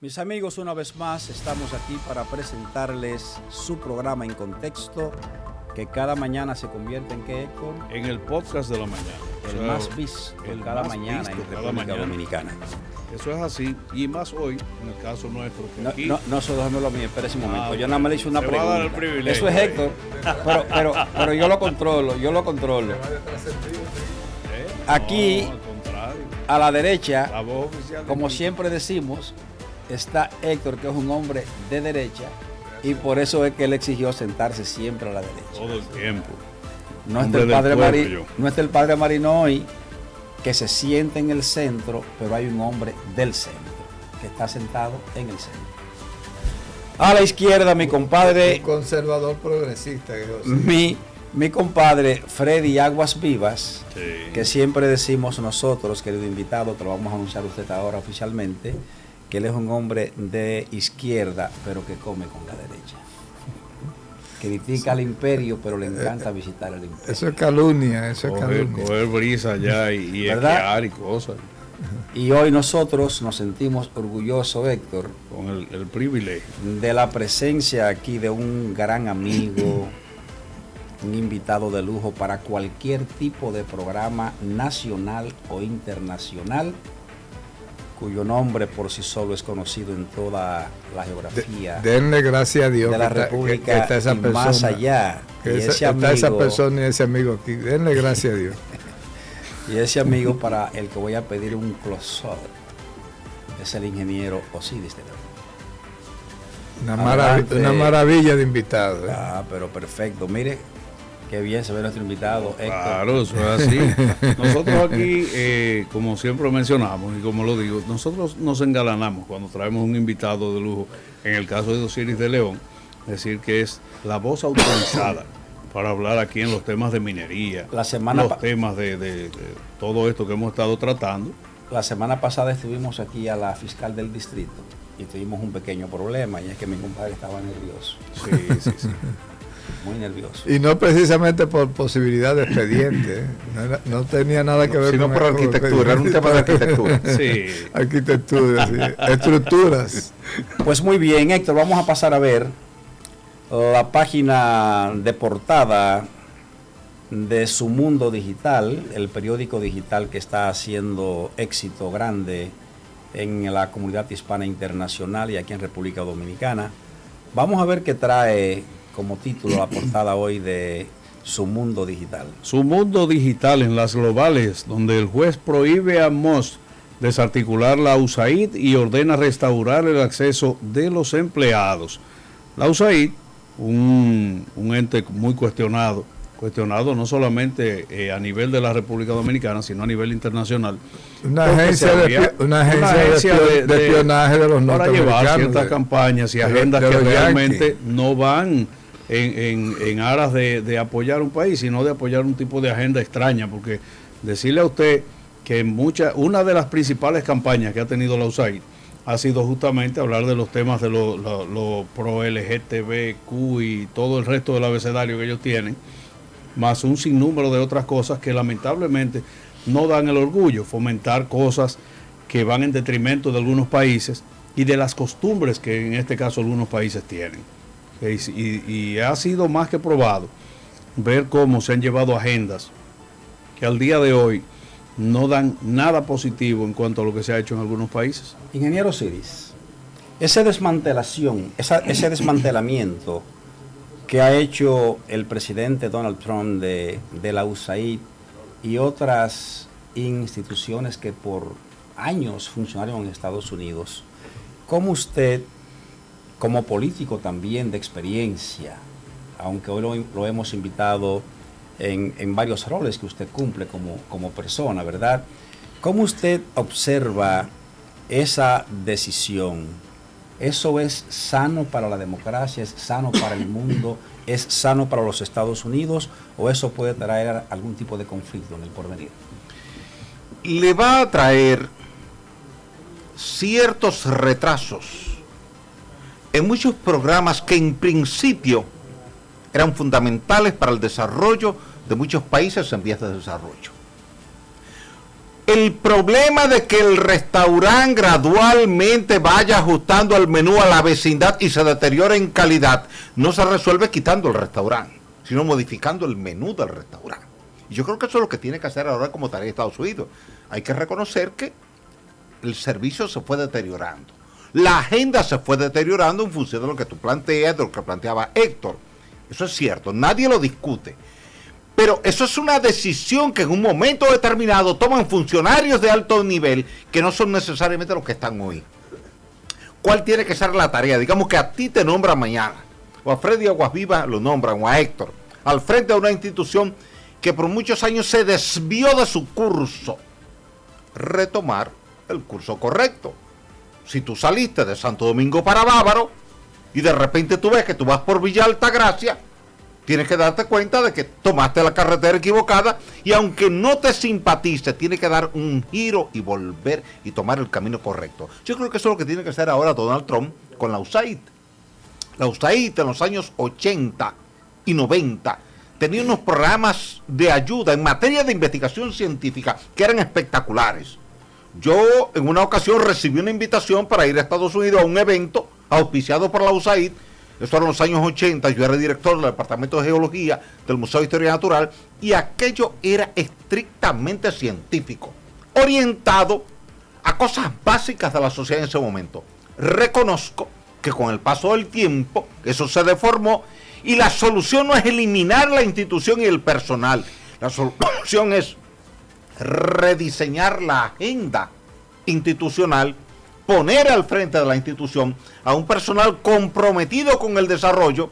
Mis amigos, una vez más estamos aquí para presentarles su programa En Contexto, que cada mañana se convierte en ¿qué, Héctor? En el podcast de la mañana. El más visto cada mañana en República Dominicana. Eso es así, y más hoy, en el caso nuestro. Que aquí... No, eso déjamelo a mí, espérese un momento. Yo nada más le hice una pregunta. Va a dar el privilegio, eso es Héctor, pero yo lo controlo. Aquí, a la derecha, como siempre decimos, está Héctor, que es un hombre de derecha, y por eso es que él exigió sentarse siempre a la derecha. Todo el tiempo. No está el padre Marino hoy, que se siente en el centro, pero hay un hombre del centro, que está sentado en el centro. A la izquierda, mi compadre... Un conservador progresista. Mi compadre Freddy Aguas Vivas, sí, que siempre decimos nosotros, querido invitado, que lo vamos a anunciar a usted ahora oficialmente, que él es un hombre de izquierda, pero que come con la derecha. Critica al imperio, pero le encanta visitar el imperio. Eso es calumnia, Coger brisa allá y esquiar y cosas. Y hoy nosotros nos sentimos orgullosos, Héctor, con el privilegio de la presencia aquí de un gran amigo, un invitado de lujo para cualquier tipo de programa nacional o internacional, cuyo nombre por sí solo es conocido en toda la geografía. Denle gracias a Dios de la República que está esa y persona, más allá. Está esa persona y ese amigo aquí. Denle gracias a Dios. Y ese amigo para el que voy a pedir un close-up es el ingeniero Osiris de León. Una maravilla de invitado. Pero perfecto. Mire, qué bien se ve nuestro invitado, Héctor. Claro, eso es así. Nosotros aquí, como siempre mencionamos y como lo digo, nosotros nos engalanamos cuando traemos un invitado de lujo. En el caso de Osiris de León, es decir, que es la voz autorizada para hablar aquí en los temas de minería, los temas de todo esto que hemos estado tratando. La semana pasada estuvimos aquí a la fiscal del distrito y tuvimos un pequeño problema, y es que mi compadre estaba nervioso. Sí. Muy nervioso. Y no precisamente por posibilidad de expediente, no tenía nada que ver sino con por arquitectura, era un tema de arquitectura. Sí. Arquitectura, sí. Estructuras. Pues muy bien, Héctor, vamos a pasar a ver la página de portada de Su Mundo Digital, el periódico digital que está haciendo éxito grande en la comunidad hispana internacional y aquí en República Dominicana. Vamos a ver qué trae como título la portada hoy de Su Mundo Digital. Su Mundo Digital en las globales, donde el juez prohíbe a Musk desarticular la USAID y ordena restaurar el acceso de los empleados. La USAID, un ente muy cuestionado no solamente a nivel de la República Dominicana, sino a nivel internacional. Una agencia de espionaje de los norteamericanos. Para llevar ciertas campañas y agendas que realmente no van en aras de apoyar un país, sino de apoyar un tipo de agenda extraña, porque decirle a usted que una de las principales campañas que ha tenido la USAID ha sido justamente hablar de los temas de los pro LGTBQ y todo el resto del abecedario que ellos tienen, más un sinnúmero de otras cosas que lamentablemente no dan el orgullo, fomentar cosas que van en detrimento de algunos países y de las costumbres que en este caso algunos países tienen. Y ha sido más que probado ver cómo se han llevado agendas que al día de hoy no dan nada positivo en cuanto a lo que se ha hecho en algunos países. Ingeniero Osiris, ese desmantelamiento que ha hecho el presidente Donald Trump de la USAID y otras instituciones que por años funcionaron en Estados Unidos, ¿cómo usted, como político también de experiencia, aunque hoy lo hemos invitado en varios roles que usted cumple como persona, ¿verdad? ¿Cómo usted observa esa decisión? ¿Eso es sano para la democracia? ¿Es sano para el mundo? ¿Es sano para los Estados Unidos? ¿O eso puede traer algún tipo de conflicto en el porvenir? Le va a traer ciertos retrasos en muchos programas que en principio eran fundamentales para el desarrollo de muchos países en vías de desarrollo. El problema de que el restaurante gradualmente vaya ajustando el menú a la vecindad y se deteriore en calidad, no se resuelve quitando el restaurante, sino modificando el menú del restaurante. Y yo creo que eso es lo que tiene que hacer ahora como tarea Estados Unidos. Hay que reconocer que el servicio se fue deteriorando. La agenda se fue deteriorando en función de lo que tú planteas, de lo que planteaba Héctor. Eso es cierto, nadie lo discute. Pero eso es una decisión que en un momento determinado toman funcionarios de alto nivel que no son necesariamente los que están hoy. ¿Cuál tiene que ser la tarea? Digamos que a ti te nombran mañana, o a Freddy Aguasvivas lo nombran, o a Héctor, al frente de una institución que por muchos años se desvió de su curso. Retomar el curso correcto. Si tú saliste de Santo Domingo para Bávaro y de repente tú ves que tú vas por Villa Altagracia, tienes que darte cuenta de que tomaste la carretera equivocada y aunque no te simpatice, tienes que dar un giro y volver y tomar el camino correcto. Yo creo que eso es lo que tiene que hacer ahora Donald Trump con la USAID. La USAID en los años 80 y 90 tenía unos programas de ayuda en materia de investigación científica que eran espectaculares. Yo en una ocasión recibí una invitación para ir a Estados Unidos a un evento auspiciado por la USAID. Eso era en los años 80, yo era director del Departamento de Geología del Museo de Historia Natural y aquello era estrictamente científico, orientado a cosas básicas de la sociedad en ese momento. Reconozco que con el paso del tiempo eso se deformó y la solución no es eliminar la institución y el personal, la solución es rediseñar la agenda institucional, poner al frente de la institución a un personal comprometido con el desarrollo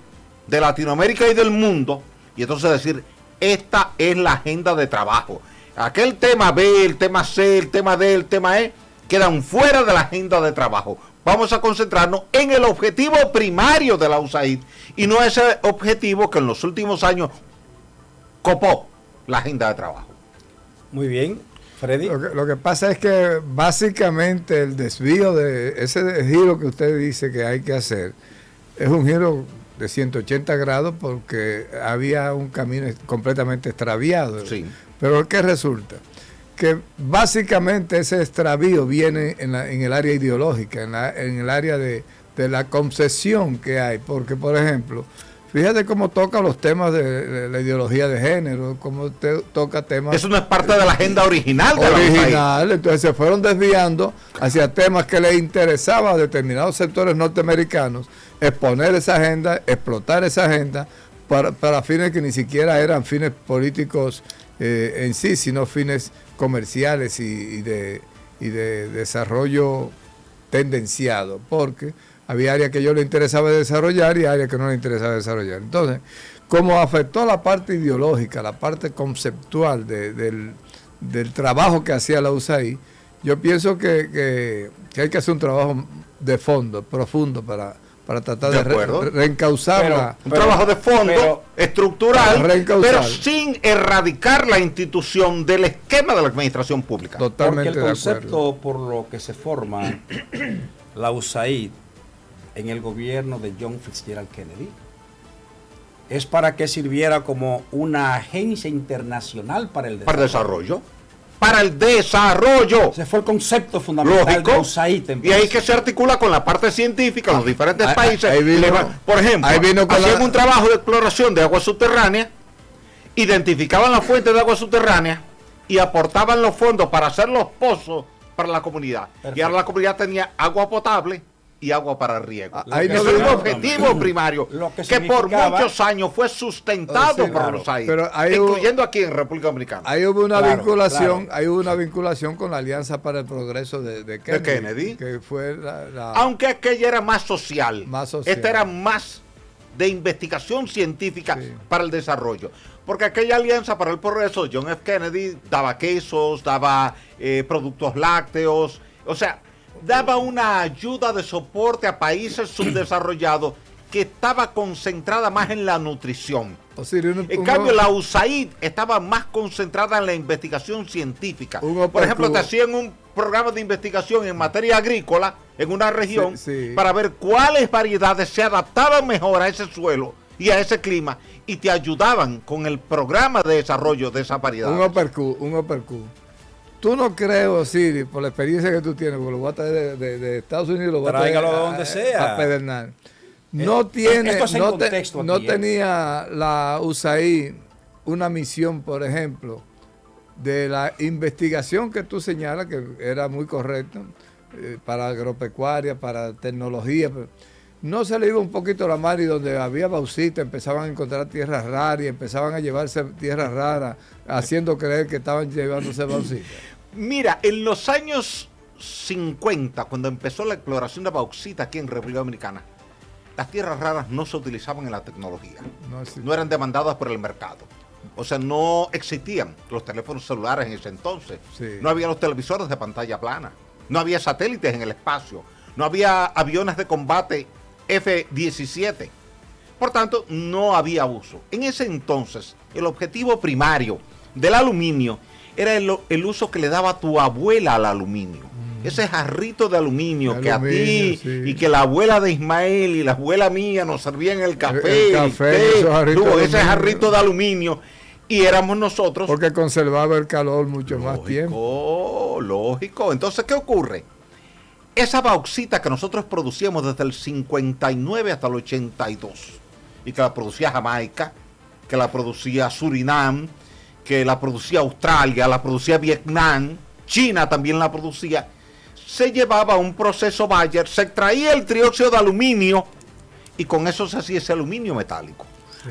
de Latinoamérica y del mundo, y entonces decir, esta es la agenda de trabajo. Aquel tema B, el tema C, el tema D, el tema E, quedan fuera de la agenda de trabajo. Vamos a concentrarnos en el objetivo primario de la USAID, y no ese objetivo que en los últimos años copó la agenda de trabajo. Muy bien. Freddy. Lo que pasa es que básicamente el desvío de ese giro que usted dice que hay que hacer es un giro de 180 grados porque había un camino completamente extraviado. Sí. Pero ¿qué resulta? Que básicamente ese extravío viene en el área ideológica, en el área de la concesión que hay. Porque, por ejemplo, fíjate cómo toca los temas de la ideología de género, cómo toca temas... Eso no es parte de la agenda original de la USAID. Entonces se fueron desviando hacia temas que les interesaba a determinados sectores norteamericanos, exponer esa agenda, explotar esa agenda, para fines que ni siquiera eran fines políticos en sí, sino fines comerciales y de desarrollo tendenciado, porque había áreas que a ellos les interesaba desarrollar y áreas que no les interesaba desarrollar. Entonces, como afectó la parte ideológica, la parte conceptual del trabajo que hacía la USAID, yo pienso que hay que hacer un trabajo de fondo, profundo, para tratar de reencauzarla. Un trabajo de fondo, estructural, pero sin erradicar la institución del esquema de la administración pública. Totalmente. Porque el concepto por lo que se forma la USAID en el gobierno de John Fitzgerald Kennedy es para que sirviera como una agencia internacional para el desarrollo. Para el desarrollo. Ese fue el concepto fundamental de USAID. Y ahí que se articula con la parte científica en los diferentes países. Por ejemplo, hacían un trabajo de exploración de agua subterránea, identificaban la fuente de agua subterránea y aportaban los fondos para hacer los pozos para la comunidad. Perfecto. Y ahora la comunidad tenía agua potable y agua para riego. Ese es un objetivo primario que por muchos años fue sustentado por los USAID, incluyendo aquí en República Dominicana. Ahí hubo una vinculación, hay una vinculación con la Alianza para el Progreso de Kennedy, que fue aunque aquella era más social. Esta era más de investigación científica para el desarrollo. Porque aquella Alianza para el Progreso, John F. Kennedy daba quesos, daba productos lácteos, o sea, daba una ayuda de soporte a países subdesarrollados que estaba concentrada más en la nutrición. En cambio, la USAID estaba más concentrada en la investigación científica. Por ejemplo, te hacían un programa de investigación en materia agrícola en una región para ver cuáles variedades se adaptaban mejor a ese suelo y a ese clima y te ayudaban con el programa de desarrollo de esa variedad. Un uppercut. tú no crees, Osiris, por la experiencia que tú tienes, porque lo voy a traer de Estados Unidos, lo voy a traer Tráigalo de donde sea. a Pedernal. No tiene, esto es en no, contexto no aquí, tenía la USAID una misión, por ejemplo, de la investigación que tú señalas, que era muy correcto, para agropecuaria, para tecnología. No se le iba un poquito la mar y donde había bauxita empezaban a encontrar tierras raras y empezaban a llevarse tierras raras, haciendo creer que estaban llevándose bauxita. Mira, en los años 50, cuando empezó la exploración de bauxita aquí en República Dominicana, las tierras raras no se utilizaban en la tecnología, no eran demandadas por el mercado. O sea, no existían los teléfonos celulares en ese entonces, no había los televisores de pantalla plana, no había satélites en el espacio, no había aviones de combate F-17. Por tanto, no había uso. En ese entonces, el objetivo primario del aluminio era el uso que le daba tu abuela al aluminio. Ese jarrito de aluminio que a ti y que la abuela de Ismael y la abuela mía nos servían el café, ese jarrito de aluminio, y éramos nosotros. Porque conservaba el calor mucho más tiempo. Lógico. Entonces, ¿qué ocurre? Esa bauxita que nosotros producíamos desde el 59 hasta el 82, y que la producía Jamaica, que la producía Surinam, que la producía Australia, la producía Vietnam, China también la producía, se llevaba a un proceso Bayer, se extraía el trióxido de aluminio y con eso se hacía ese aluminio metálico.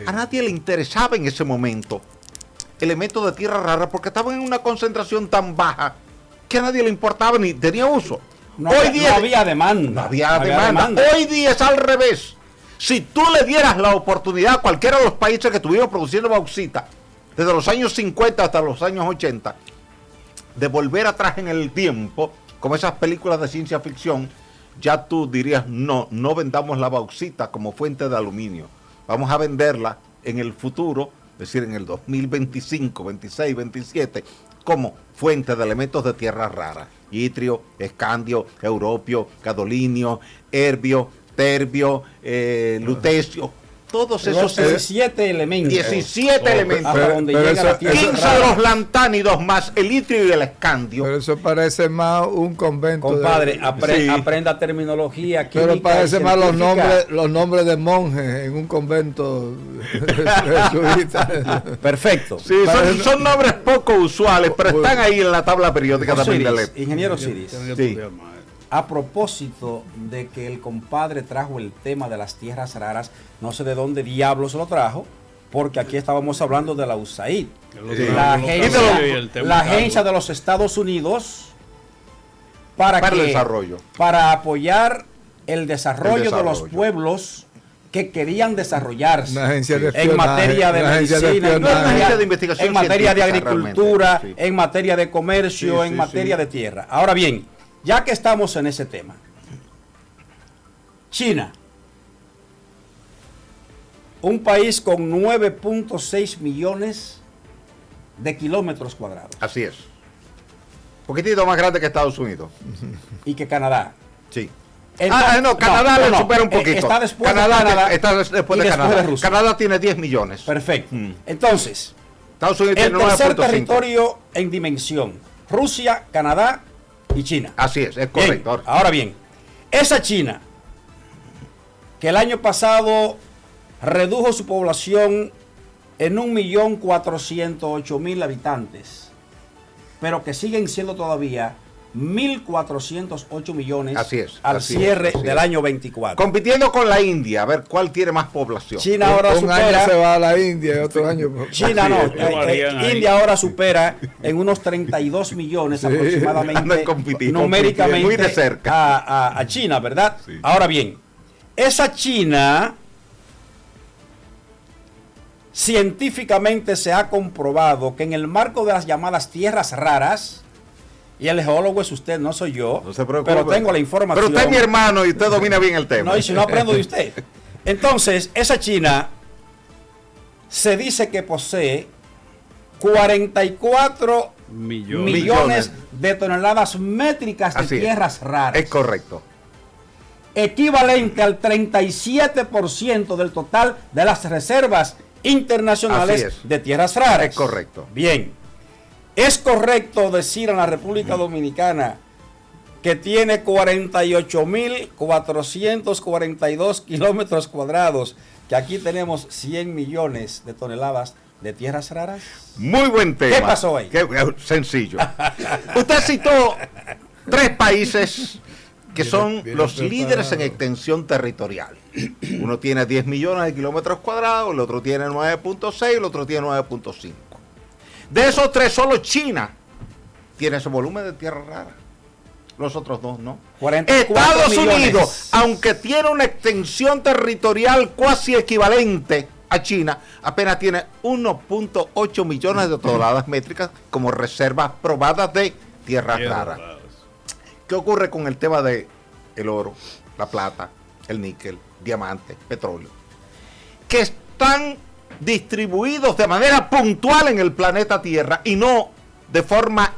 A nadie le interesaba en ese momento elementos de tierra rara porque estaban en una concentración tan baja que a nadie le importaba ni tenía uso. No había demanda. No había demanda. Hoy día es al revés. Si tú le dieras la oportunidad a cualquiera de los países que estuvieron produciendo bauxita desde los años 50 hasta los años 80, de volver atrás en el tiempo, como esas películas de ciencia ficción, ya tú dirías, no vendamos la bauxita como fuente de aluminio. Vamos a venderla en el futuro, es decir, en el 2025, 26, 27, como fuente de elementos de tierra rara. Itrio, escandio, europio, gadolinio, herbio, terbio, lutecio. Todos esos 17 elementos. 17 elementos. Hasta donde llega la tierra 15 de los lantánidos más el itrio y el escandio. Pero eso parece más un convento. Compadre, aprenda terminología química. Pero parece más los nombres de monjes en un convento jesuita. Perfecto. Sí, son nombres poco usuales, pero están ahí en la tabla periódica de Mendeley. Ingeniero Osiris. Sí. A propósito de que el compadre trajo el tema de las tierras raras, no sé de dónde diablos lo trajo, porque aquí estábamos hablando de la USAID, la agencia de los Estados Unidos para el desarrollo, para apoyar el desarrollo de los pueblos que querían desarrollarse en materia de medicina, en materia de agricultura, en materia de comercio, en materia de tierra. Ahora bien, ya que estamos en ese tema, China, un país con 9.6 millones de kilómetros cuadrados. Así es. Un poquitito más grande que Estados Unidos. Y que Canadá. Sí. Canadá le supera un poquito. Está después de Canadá. Está después de Canadá. De Rusia. Canadá tiene 10 millones. Perfecto. Entonces, Estados Unidos el tiene tercer 9.5. territorio en dimensión: Rusia, Canadá y China. Así es correcto. Bien, ahora bien, esa China, que el año pasado redujo su población en 1.408.000 habitantes, pero que siguen siendo todavía 1.408 millones al cierre del año 24. Compitiendo con la India, a ver cuál tiene más población. China ahora supera. Año se va a la India y otro año. China no. India ahora supera en unos 32 millones aproximadamente, numéricamente, muy de cerca. a China, ¿verdad? Sí. Ahora bien, esa China científicamente se ha comprobado que en el marco de las llamadas tierras raras, y el geólogo es usted, no soy yo, no se preocupe, pero tengo la información. Pero usted es mi hermano y usted domina bien el tema. No, y si no aprendo de usted. Entonces, esa China se dice que posee 44 millones de toneladas métricas de tierras raras. Es correcto. Equivalente al 37% del total de las reservas internacionales de tierras raras. Es correcto. Bien. ¿Es correcto decir en la República Dominicana que tiene 48.442 kilómetros cuadrados, que aquí tenemos 100 millones de toneladas de tierras raras? Muy buen tema. ¿Qué pasó ahí? Sencillo. Usted citó 3 países que son los líderes en extensión territorial. Uno tiene 10 millones de kilómetros cuadrados, el otro tiene 9.6, el otro tiene 9.5. De esos 3, solo China tiene ese volumen de tierra rara. Los otros 2 no. Estados Unidos, aunque tiene una extensión territorial casi equivalente a China, apenas tiene 1.8 millones de toneladas métricas como reservas probadas de tierras raras. ¿Qué ocurre con el tema de el oro, la plata, el níquel, diamante, petróleo? Que están distribuidos de manera puntual en el planeta Tierra y no de forma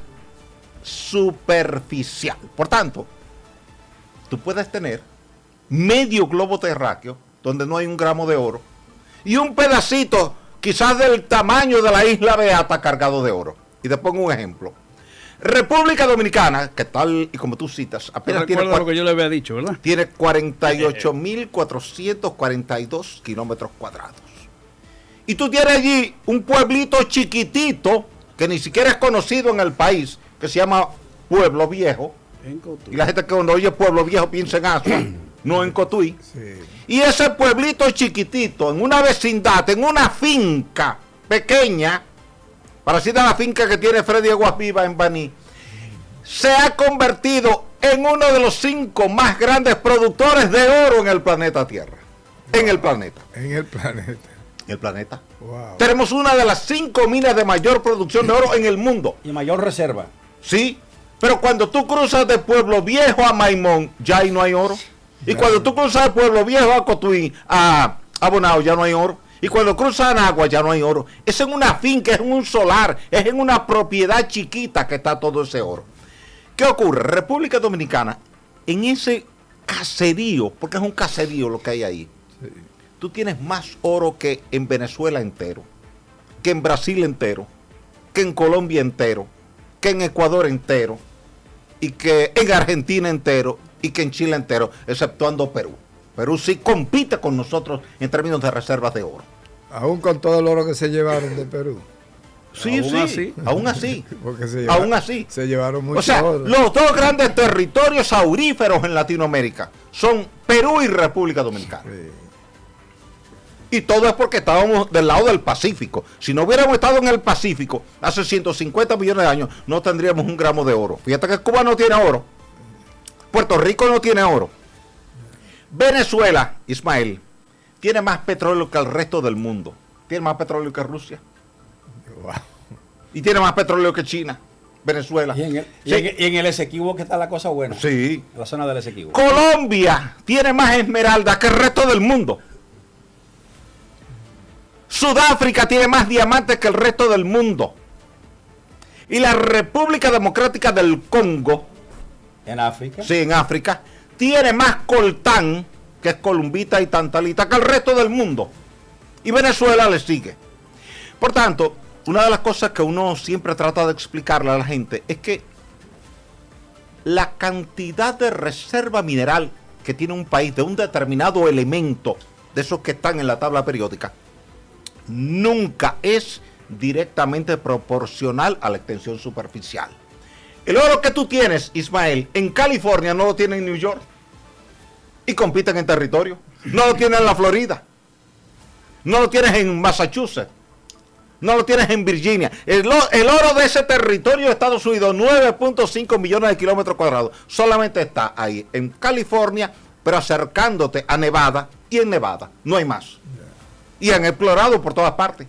superficial. Por tanto, tú puedes tener medio globo terráqueo donde no hay un gramo de oro y un pedacito quizás del tamaño de la isla Beata cargado de oro. Y te pongo un ejemplo. República Dominicana, que tal y como tú citas, apenas tiene lo que yo le había dicho, ¿verdad? Tiene 48.442 kilómetros cuadrados. Y tú tienes allí un pueblito chiquitito que ni siquiera es conocido en el país, que se llama Pueblo Viejo. Y la gente que cuando oye Pueblo Viejo piensa en Asua, no en Cotuí. Sí. Y ese pueblito chiquitito, en una vecindad, en una finca pequeña, parecida a la finca que tiene Freddy Aguas Vivas en Baní, se ha convertido en uno de los 5 más grandes productores de oro en el planeta Tierra. Wow. En el planeta. Wow. Tenemos una de las 5 minas de mayor producción de oro en el mundo. Y mayor reserva. Sí, pero cuando tú cruzas de Pueblo Viejo a Maimón, ya ahí no hay oro. Y cuando tú cruzas de Pueblo Viejo a Cotuí, a Bonao, ya no hay oro. Y cuando cruzan agua ya no hay oro. Es en una finca, es en un solar, es en una propiedad chiquita que está todo ese oro. ¿Qué ocurre? República Dominicana, en ese caserío, porque es un caserío lo que hay ahí, sí, tú tienes más oro que en Venezuela entero, que en Brasil entero, que en Colombia entero, que en Ecuador entero, y que en Argentina entero, y que en Chile entero, exceptuando Perú. Perú sí compite con nosotros en términos de reservas de oro. Aún con todo el oro que se llevaron de Perú. Sí, aún así. Porque aún así. Se llevaron mucho oro. Los 2 grandes territorios auríferos en Latinoamérica son Perú y República Dominicana. Sí. Y todo es porque estábamos del lado del Pacífico. Si no hubiéramos estado en el Pacífico hace 150 millones de años, no tendríamos un gramo de oro. Fíjate que Cuba no tiene oro. Puerto Rico no tiene oro. Venezuela, Ismael, tiene más petróleo que el resto del mundo. Tiene más petróleo que Rusia. Wow. Y tiene más petróleo que China. Venezuela. Y en el Esequibo que está la cosa buena. Sí. La zona del Esequibo. Colombia tiene más esmeralda que el resto del mundo. Sudáfrica tiene más diamantes que el resto del mundo. Y la República Democrática del Congo. ¿En África? Sí, en África. Tiene más coltán, que es columbita y tantalita, que el resto del mundo. Y Venezuela le sigue. Por tanto, una de las cosas que uno siempre trata de explicarle a la gente es que la cantidad de reserva mineral que tiene un país de un determinado elemento, de esos que están en la tabla periódica, nunca es directamente proporcional a la extensión superficial. El oro que tú tienes, Ismael, en California no lo tiene en New York. Y compiten en territorio. No lo tienes en la Florida. No lo tienes en Massachusetts. No lo tienes en Virginia. El oro de ese territorio de Estados Unidos, 9.5 millones de kilómetros cuadrados, solamente está ahí en California, pero acercándote a Nevada, y en Nevada no hay más. Y han explorado por todas partes.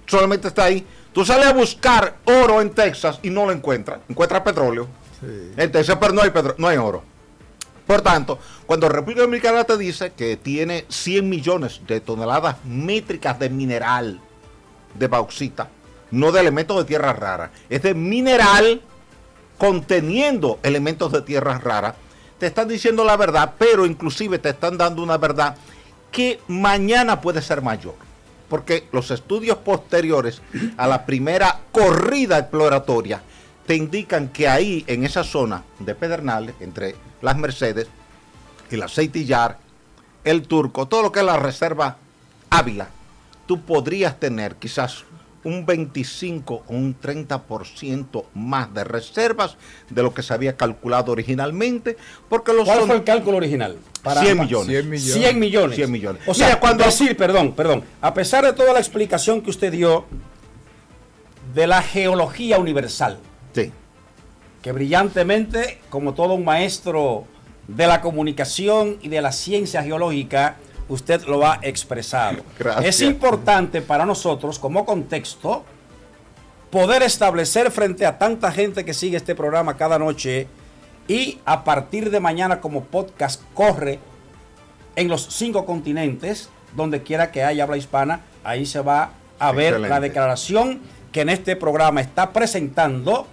Solamente está ahí. Tú sales a buscar oro en Texas y no lo encuentras. Encuentras petróleo. Sí. En Texas, pero no hay oro. Por tanto, cuando República Dominicana te dice que tiene 100 millones de toneladas métricas de mineral, de bauxita, no de elementos de tierra rara, es de mineral conteniendo elementos de tierra rara, te están diciendo la verdad, pero inclusive te están dando una verdad que mañana puede ser mayor. porque los estudios posteriores a la primera corrida exploratoria te indican que ahí, en esa zona de Pedernales, entre las Mercedes, el Aceitillar, el Turco, todo lo que es la reserva Ávila, tú podrías tener quizás un 25 o un 30% más de reservas de lo que se había calculado originalmente, porque los ¿Cuál fue el cálculo original? 100 millones. 100 millones. 100 millones. O sea, Mira, cuando decir, perdón, a pesar de toda la explicación que usted dio de la geología universal, Sí. que brillantemente, como todo un maestro de la comunicación y de la ciencia geológica, usted lo ha expresado. Gracias. Es importante para nosotros, como contexto, poder establecer frente a tanta gente que sigue este programa cada noche y a partir de mañana como podcast corre en los 5 continentes, donde quiera que haya habla hispana, ahí se va a ver Excelente. la declaración que en este programa está presentando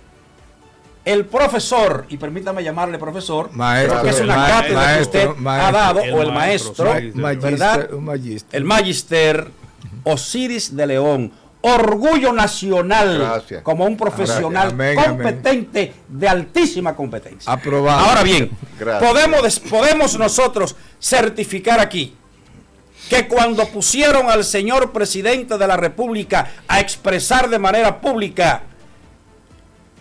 el profesor, y permítame llamarle profesor, Maestro, porque es una maestro, cátedra que usted maestro, ha dado, el o el maestro, maestro, sí, ¿verdad? Un magíster. El magister Osiris de León, orgullo nacional, Gracias. como un profesional Amén, competente, de altísima competencia. Aprobado. Ahora bien, Gracias. podemos nosotros certificar aquí que cuando pusieron al señor presidente de la República a expresar de manera pública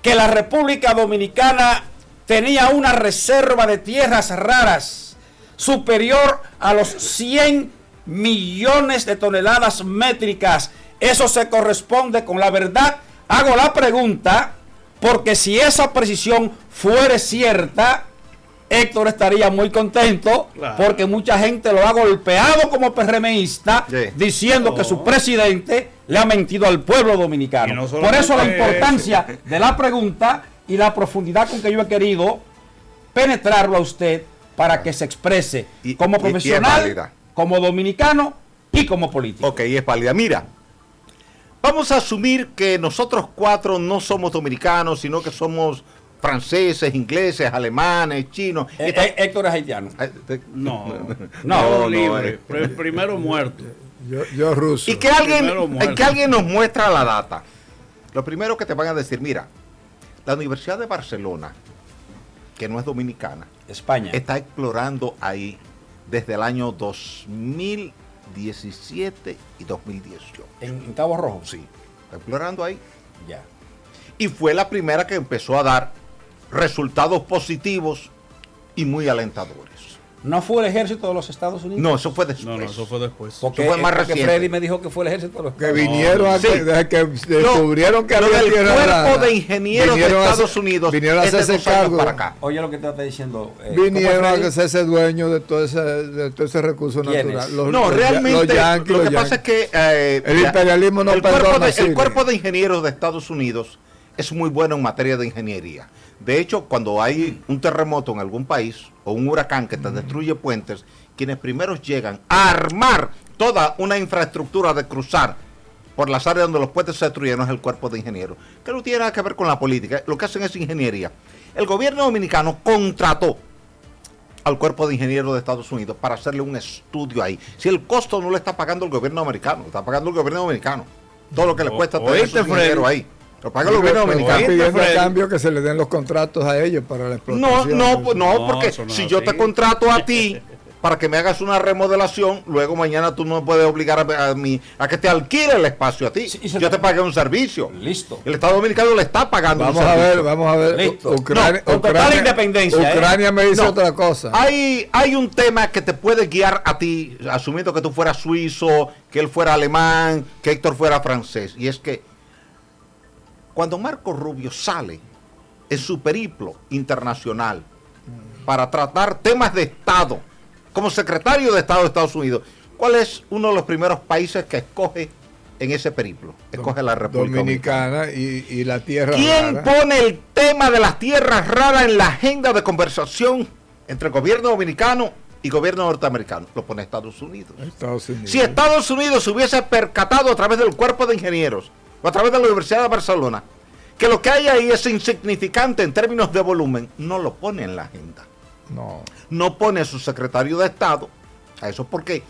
que la República Dominicana tenía una reserva de tierras raras superior a los 100 millones de toneladas métricas, eso se corresponde con la verdad. Hago la pregunta porque si esa precisión fuere cierta, Héctor estaría muy contento, Claro. porque mucha gente lo ha golpeado como PRMista, Sí. diciendo que su presidente le ha mentido al pueblo dominicano. Y no Por eso la solamente importancia de la pregunta y la profundidad con que yo he querido penetrarlo a usted para que se exprese Y- como y es profesional, válida. como dominicano y como político. Ok, es válida. Mira, vamos a asumir que nosotros 4 no somos dominicanos, sino que somos franceses, ingleses, alemanes, chinos. Héctor es haitiano. No, No, no, libre. Primero muerto. Yo ruso. Y que alguien, Primero muerto. que alguien nos muestra la data. Lo primero que te van a decir, mira, la Universidad de Barcelona, que no es dominicana, España. está explorando ahí desde el año 2017 y 2018. En Cabo Rojo. Sí, está explorando ahí. Ya. Y fue la primera que empezó a dar resultados positivos y muy alentadores. ¿No fue el ejército de los Estados Unidos? No, eso fue después. No, eso fue después. Porque, eso fue más porque reciente. Freddy me dijo que fue el ejército de los Que vinieron a Sí. desde que descubrieron que lo había del tierra cuerpo rara. de ingenieros de Vinieron a Estados hacer- Unidos vinieron a es de hacerse 2 años cargo. para acá. Oye lo que te está diciendo. Vinieron a ¿cómo fue, Freddy? hacerse dueños de todo ese recurso ¿Quiénes? natural. No, realmente los yanquis, lo que los pasa es yanquis. que El imperialismo no el cuerpo perdona, de, Silvia. el cuerpo de ingenieros de Estados Unidos es muy bueno en materia de ingeniería. De hecho, cuando hay un terremoto en algún país o un huracán que te destruye puentes, quienes primeros llegan a armar toda una infraestructura de cruzar por las áreas donde los puentes se destruyeron es el cuerpo de ingenieros, que no tiene nada que ver con la política, lo que hacen es ingeniería. El gobierno dominicano contrató al cuerpo de ingenieros de Estados Unidos para hacerle un estudio ahí. Si el costo no lo está pagando el gobierno americano, lo está pagando el gobierno dominicano. Todo lo que le cuesta tener ¿Oíste, esos ingenieros Freddy? ahí. Lo paga el gobierno Pero dominicano. están pidiendo a Freddy. cambio que se le den los contratos a ellos para la No, explotación. no, pues no, No, porque eso no si es yo así. te contrato a ti para que me hagas una remodelación, luego mañana tú no me puedes obligar a mí a que te alquile el espacio a ti. Sí, y se Yo te- te pagué un servicio. Listo. El Estado Dominicano le está pagando Vamos un a servicio. ver. Listo. Ucrania, No, con total independencia, Ucrania me dice No. otra cosa. Hay un tema que te puede guiar a ti, asumiendo que tú fueras suizo, que él fuera alemán, que Héctor fuera francés. Y es que cuando Marco Rubio sale en su periplo internacional para tratar temas de Estado, como secretario de Estado de Estados Unidos, ¿cuál es uno de los primeros países que escoge en ese periplo? Escoge la República Dominicana. Dominicana y la tierra ¿Quién rara. pone el tema de las tierras raras en la agenda de conversación entre el gobierno dominicano y gobierno norteamericano? Lo pone Estados Unidos. Estados Unidos. Si Estados Unidos se hubiese percatado a través del cuerpo de ingenieros o a través de la Universidad de Barcelona que lo que hay ahí es insignificante en términos de volumen, no lo pone en la agenda. No. No pone a su secretario de Estado a eso porque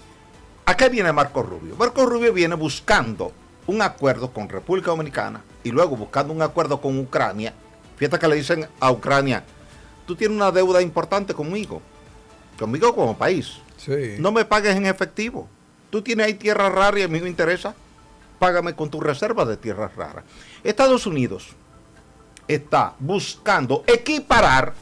¿A qué viene Marco Rubio? Marco Rubio viene buscando un acuerdo con República Dominicana y luego buscando un acuerdo con Ucrania. Fíjate que le dicen a Ucrania, tú tienes una deuda importante conmigo como país. Sí. No me pagues en efectivo. Tú tienes ahí tierra rara y a mí me interesa. Págame con tu reserva de tierras raras. Estados Unidos está buscando equiparar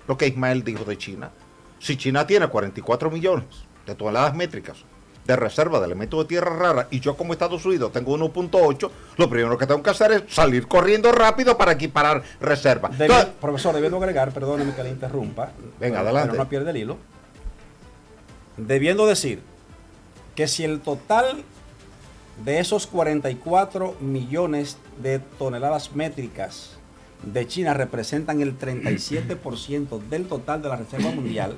lo que Ismael dijo de China. Si China tiene 44 millones de toneladas métricas de reserva de elementos de tierra rara y yo como Estados Unidos tengo 1.8, lo primero que tengo que hacer es salir corriendo rápido para equiparar reserva. Profesor, debiendo agregar, perdóneme que le interrumpa. Venga, adelante. Pero no pierde el hilo. Debiendo decir que si el total de esos 44 millones de toneladas métricas de China representan el 37% del total de la reserva mundial,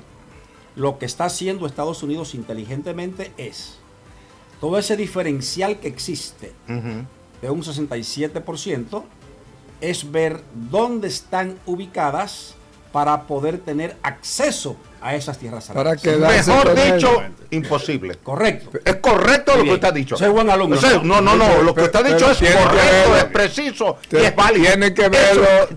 lo que está haciendo Estados Unidos inteligentemente es todo ese diferencial que existe de un 67% es ver dónde están ubicadas para poder tener acceso a esas tierras Para sagradas. Mejor dicho, imposible. Correcto. Es correcto lo que usted ha dicho. Soy buen alumno. No, lo que usted ha dicho es correcto, es preciso y es válido. Tienen que verlo.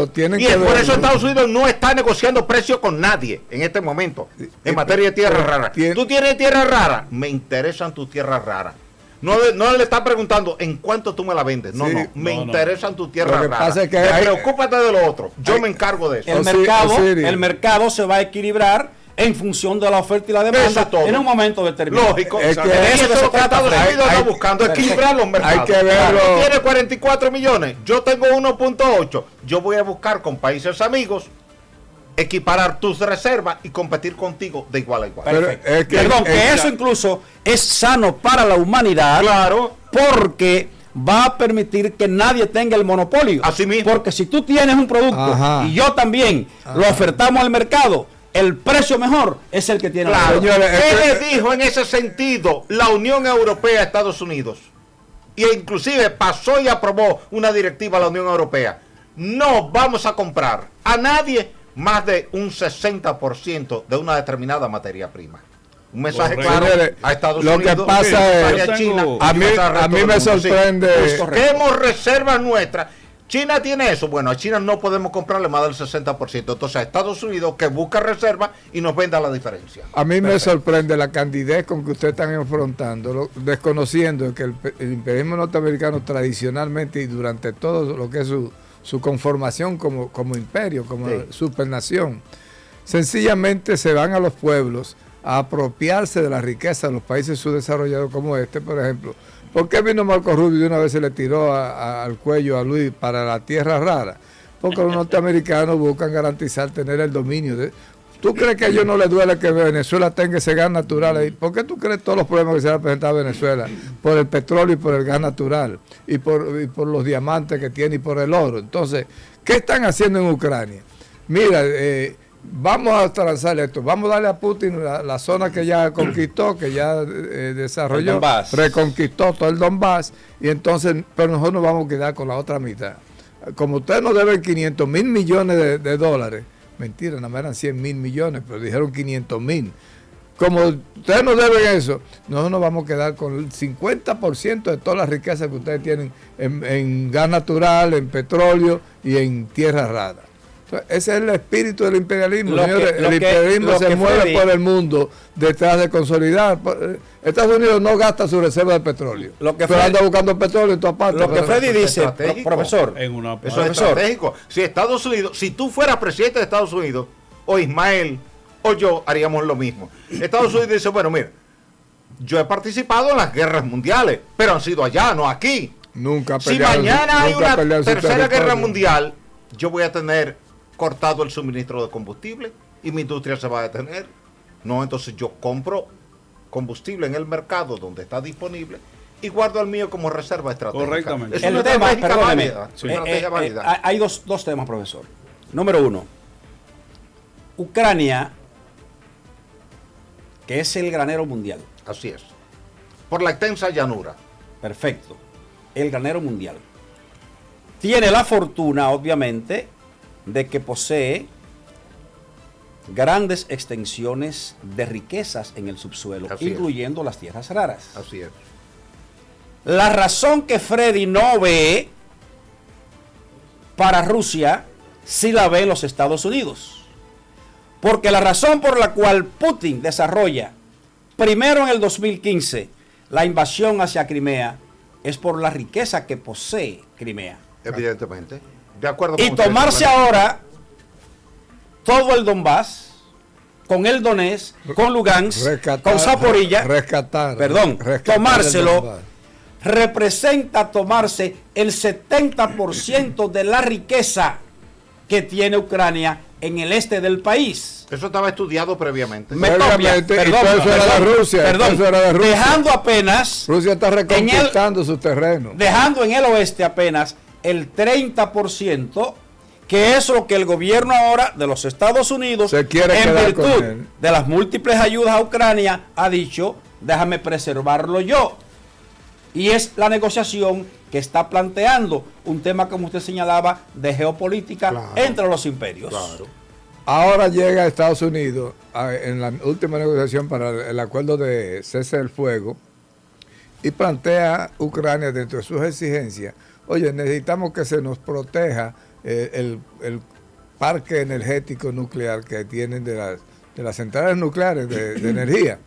Tienen que verlo. Por eso Estados Unidos no está negociando precios con nadie en este momento en materia de tierras raras. ¿Tú tienes tierras raras? Me interesan tus tierras raras. No le está preguntando en cuánto tú me la vendes. No, me interesan tus tierras raras. Preocúpate de lo otro. Yo me encargo de eso. El mercado se va a equilibrar en función de la oferta y la demanda en un momento determinado. Lógico. Eso es lo que Estados Unidos está buscando, equilibrar los mercados. Hay que verlo. Tiene 44 millones, yo tengo 1.8. Yo voy a buscar con países amigos equiparar tus reservas y competir contigo de igual a igual. Perfecto. Perdón, que eso incluso es sano para la humanidad. Claro. Porque va a permitir que nadie tenga el monopolio. Así mismo. Porque si tú tienes un producto y yo también lo ofertamos al mercado, el precio mejor es el que tiene. Claro. ¿Qué le dijo en ese sentido la Unión Europea a Estados Unidos? Y inclusive pasó y aprobó una directiva a la Unión Europea. No vamos a comprar a nadie más de un 60% de una determinada materia prima. Un mensaje claro a Estados Unidos. Lo que pasa es, a China, a mí me sorprende. Tenemos reservas nuestras. China tiene eso. Bueno, a China no podemos comprarle más del 60%. Entonces a Estados Unidos que busca reservas y nos venda la diferencia. A mí me sorprende la candidez con que ustedes están enfrentando, desconociendo que el imperialismo norteamericano tradicionalmente y durante todo lo que es su conformación como imperio, como supernación, sencillamente se van a los pueblos a apropiarse de la riqueza de los países subdesarrollados como este, por ejemplo. ¿Por qué vino Marco Rubio y una vez se le tiró al cuello a Luis para la tierra rara? Porque los norteamericanos buscan garantizar tener el dominio. ¿Tú crees que a ellos no les duele que Venezuela tenga ese gas natural ahí? ¿Por qué tú crees todos los problemas que se han presentado a Venezuela? Por el petróleo y por el gas natural, y por los diamantes que tiene y por el oro. Entonces, ¿qué están haciendo en Ucrania? Mira, vamos a transar esto, vamos a darle a Putin la zona que ya conquistó, que ya desarrolló, reconquistó todo el Donbass, y entonces, pero nosotros nos vamos a quedar con la otra mitad. Como ustedes nos deben 500 mil millones de dólares, mentira, nada más eran 100 mil millones, pero dijeron 500 mil. Como ustedes nos deben eso, nosotros nos vamos a quedar con el 50% de todas las riquezas que ustedes tienen en gas natural, en petróleo y en tierra rara. Ese es el espíritu del imperialismo. El imperialismo se mueve por el mundo detrás de consolidar. Estados Unidos no gasta su reserva de petróleo, pero anda buscando petróleo en todas partes. Lo que Freddy dice, profesor, eso es estratégico. Si Estados Unidos, si tú fueras presidente de Estados Unidos, o Ismael, o yo, haríamos lo mismo. Estados Unidos dice, bueno, mira, yo he participado en las guerras mundiales, pero han sido allá, no aquí. Si mañana hay una tercera guerra mundial, yo voy a tener cortado el suministro de combustible y mi industria se va a detener. No, entonces yo compro combustible en el mercado donde está disponible y guardo el mío como reserva estratégica. Correctamente. Es una estrategia válida. Hay dos temas, profesor. Número uno, Ucrania, que es el granero mundial. Así es. Por la extensa llanura. Perfecto. El granero mundial. Tiene la fortuna, obviamente, de que posee grandes extensiones de riquezas en el subsuelo, incluyendo las tierras raras. Así es. La razón que Freddy no ve para Rusia, sí la ve en los Estados Unidos. Porque la razón por la cual Putin desarrolla, primero en el 2015, la invasión hacia Crimea, es por la riqueza que posee Crimea. Evidentemente. De acuerdo con y tomarse ahora todo el Donbass, con el Donetsk, con Lugansk, con Zaporilla, tomárselo, representa tomarse el 70% de la riqueza que tiene Ucrania en el este del país. Eso estaba estudiado previamente. Dejando apenas Rusia está reconquistando su terreno. Dejando en el oeste apenas el 30%, que es lo que el gobierno ahora de los Estados Unidos, en virtud de las múltiples ayudas a Ucrania, ha dicho, déjame preservarlo yo. Y es la negociación que está planteando un tema, como usted señalaba, de geopolítica entre los imperios. Ahora llega a Estados Unidos en la última negociación para el acuerdo de cese del fuego y plantea a Ucrania dentro de sus exigencias, oye, necesitamos que se nos proteja el parque energético nuclear que tienen de las centrales nucleares de energía.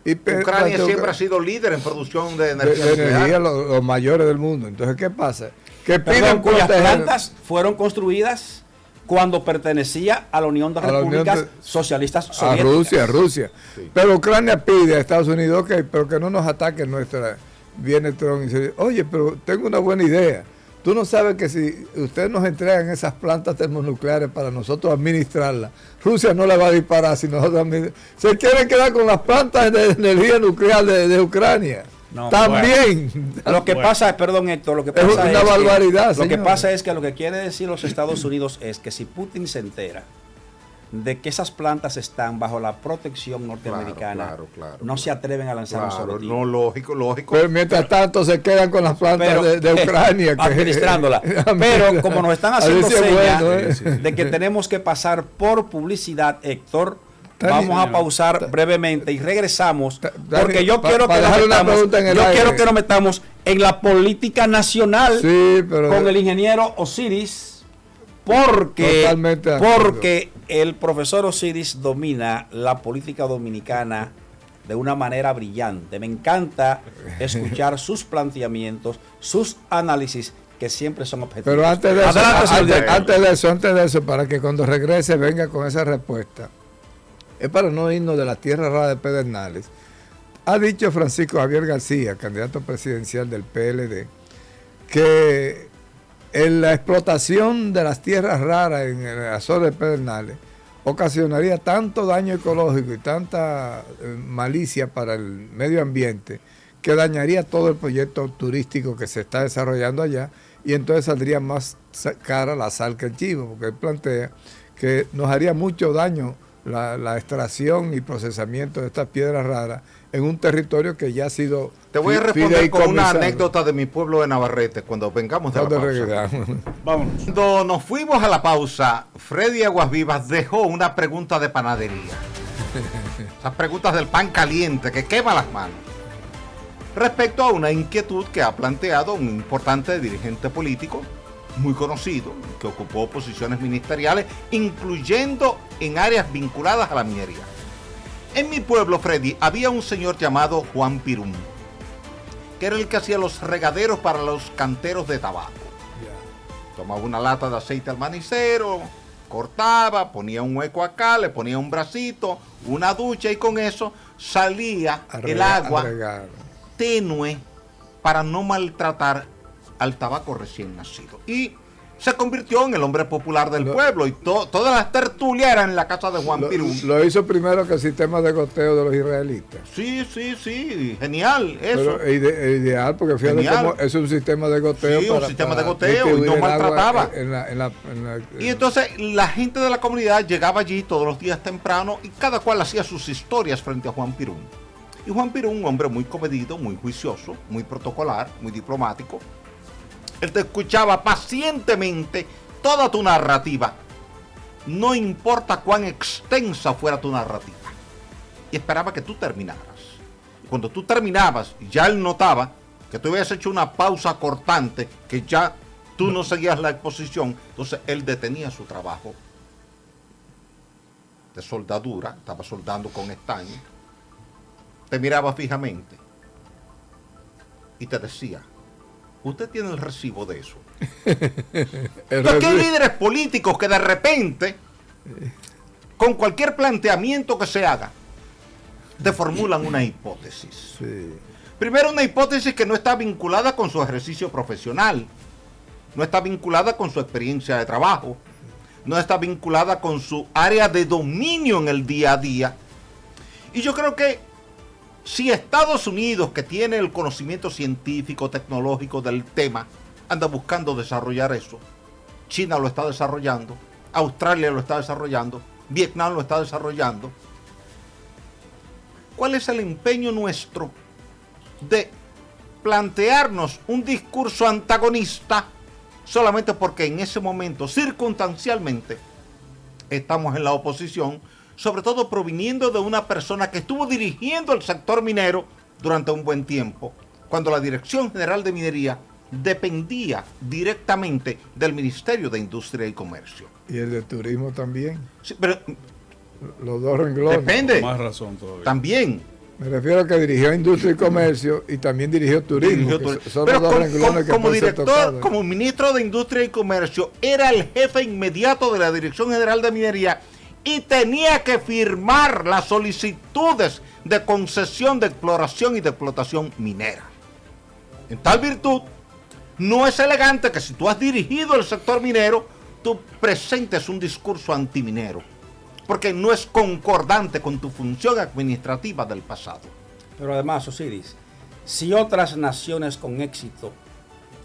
Y Ucrania siempre ha sido líder en producción de energía, los mayores del mundo. Entonces, ¿qué pasa? Que cuyas plantas fueron construidas cuando pertenecía a la Unión de Repúblicas Socialistas Soviéticas. A Rusia. Sí. Pero Ucrania pide a Estados Unidos, ok, pero que no nos ataquen nuestra. Viene Trump y dice, oye, pero tengo una buena idea. Tú no sabes que si ustedes nos entregan esas plantas termonucleares para nosotros administrarlas, Rusia no la va a disparar si nosotros se quieren quedar con las plantas de energía nuclear de Ucrania. No, también. Bueno. Lo que pasa, perdón Héctor, lo que pasa es una barbaridad. Lo que pasa es que lo que quiere decir los Estados Unidos es que si Putin se entera de que esas plantas están bajo la protección norteamericana, no se atreven a lanzar un solo tiro. No, lógico. Pero mientras tanto se quedan con las plantas de Ucrania. Administrándola. Pero como nos están haciendo señas de que tenemos que pasar por publicidad, Héctor, vamos a pausar brevemente y regresamos, porque yo quiero que nos metamos en la política nacional con el ingeniero Osiris. Porque el profesor Osiris domina la política dominicana de una manera brillante. Me encanta escuchar sus planteamientos, sus análisis, que siempre son objetivos. Pero antes de eso, para que cuando regrese venga con esa respuesta, es para no irnos de la tierra rara de Pedernales. Ha dicho Francisco Javier García, candidato presidencial del PLD, que en la explotación de las tierras raras en la zona de Pedernales ocasionaría tanto daño ecológico y tanta malicia para el medio ambiente que dañaría todo el proyecto turístico que se está desarrollando allá, y entonces saldría más cara la sal que el chivo, porque él plantea que nos haría mucho daño la extracción y procesamiento de estas piedras raras en un territorio que ya ha sido. Te voy a responder con una anécdota de mi pueblo de Navarrete cuando vengamos de la pausa. Vámonos. Cuando nos fuimos a la pausa, Freddy Aguasvivas dejó una pregunta de panadería. Esas preguntas del pan caliente que quema las manos. Respecto a una inquietud que ha planteado un importante dirigente político muy conocido, que ocupó posiciones ministeriales, incluyendo en áreas vinculadas a la minería. En mi pueblo, Freddy, había un señor llamado Juan Pirún, que era el que hacía los regaderos para los canteros de tabaco. Tomaba una lata de aceite al manicero, cortaba, ponía un hueco acá, le ponía un bracito, una ducha, y con eso salía el agua tenue para no maltratar al tabaco recién nacido. Y se convirtió en el hombre popular del pueblo, y todas las tertulias eran en la casa de Juan Pirún. Lo hizo primero que el sistema de goteo de los israelitas. Sí, genial eso. Pero ideal, porque fíjate cómo es un sistema de goteo. Sí, un sistema de goteo, y no maltrataba. Y entonces la gente de la comunidad llegaba allí todos los días temprano, y cada cual hacía sus historias frente a Juan Pirún. Y Juan Pirún, un hombre muy comedido, muy juicioso, muy protocolar, muy diplomático. Él te escuchaba pacientemente toda tu narrativa no importa cuán extensa fuera tu narrativa. Y esperaba que tú terminaras. Y cuando tú terminabas, ya él notaba que tú habías hecho una pausa cortante, que ya tú no seguías la exposición, entonces él detenía su trabajo de soldadura, estaba soldando con estaño, te miraba fijamente y te decía, usted tiene el recibo de eso. Entonces, hay líderes políticos que de repente, con cualquier planteamiento que se haga, te formulan una hipótesis. Sí. Primero, una hipótesis que no está vinculada con su ejercicio profesional, no está vinculada con su experiencia de trabajo, no está vinculada con su área de dominio en el día a día. Y yo creo que si Estados Unidos, que tiene el conocimiento científico, tecnológico del tema, anda buscando desarrollar eso, China lo está desarrollando, Australia lo está desarrollando, Vietnam lo está desarrollando, ¿cuál es el empeño nuestro de plantearnos un discurso antagonista solamente porque en ese momento, circunstancialmente, estamos en la oposición, sobre todo proviniendo de una persona que estuvo dirigiendo el sector minero durante un buen tiempo, cuando la Dirección General de Minería dependía directamente del Ministerio de Industria y Comercio? Y el de turismo también. Sí, pero los dos renglones. depende. Más razón todavía. También. Me refiero a que dirigió Industria y Comercio y también dirigió Turismo. Pero como director, como ministro de Industria y Comercio, era el jefe inmediato de la Dirección General de Minería y tenía que firmar las solicitudes de concesión de exploración y de explotación minera. En tal virtud, no es elegante que si tú has dirigido el sector minero, tú presentes un discurso antiminero, porque no es concordante con tu función administrativa del pasado. Pero además, Osiris, si otras naciones con éxito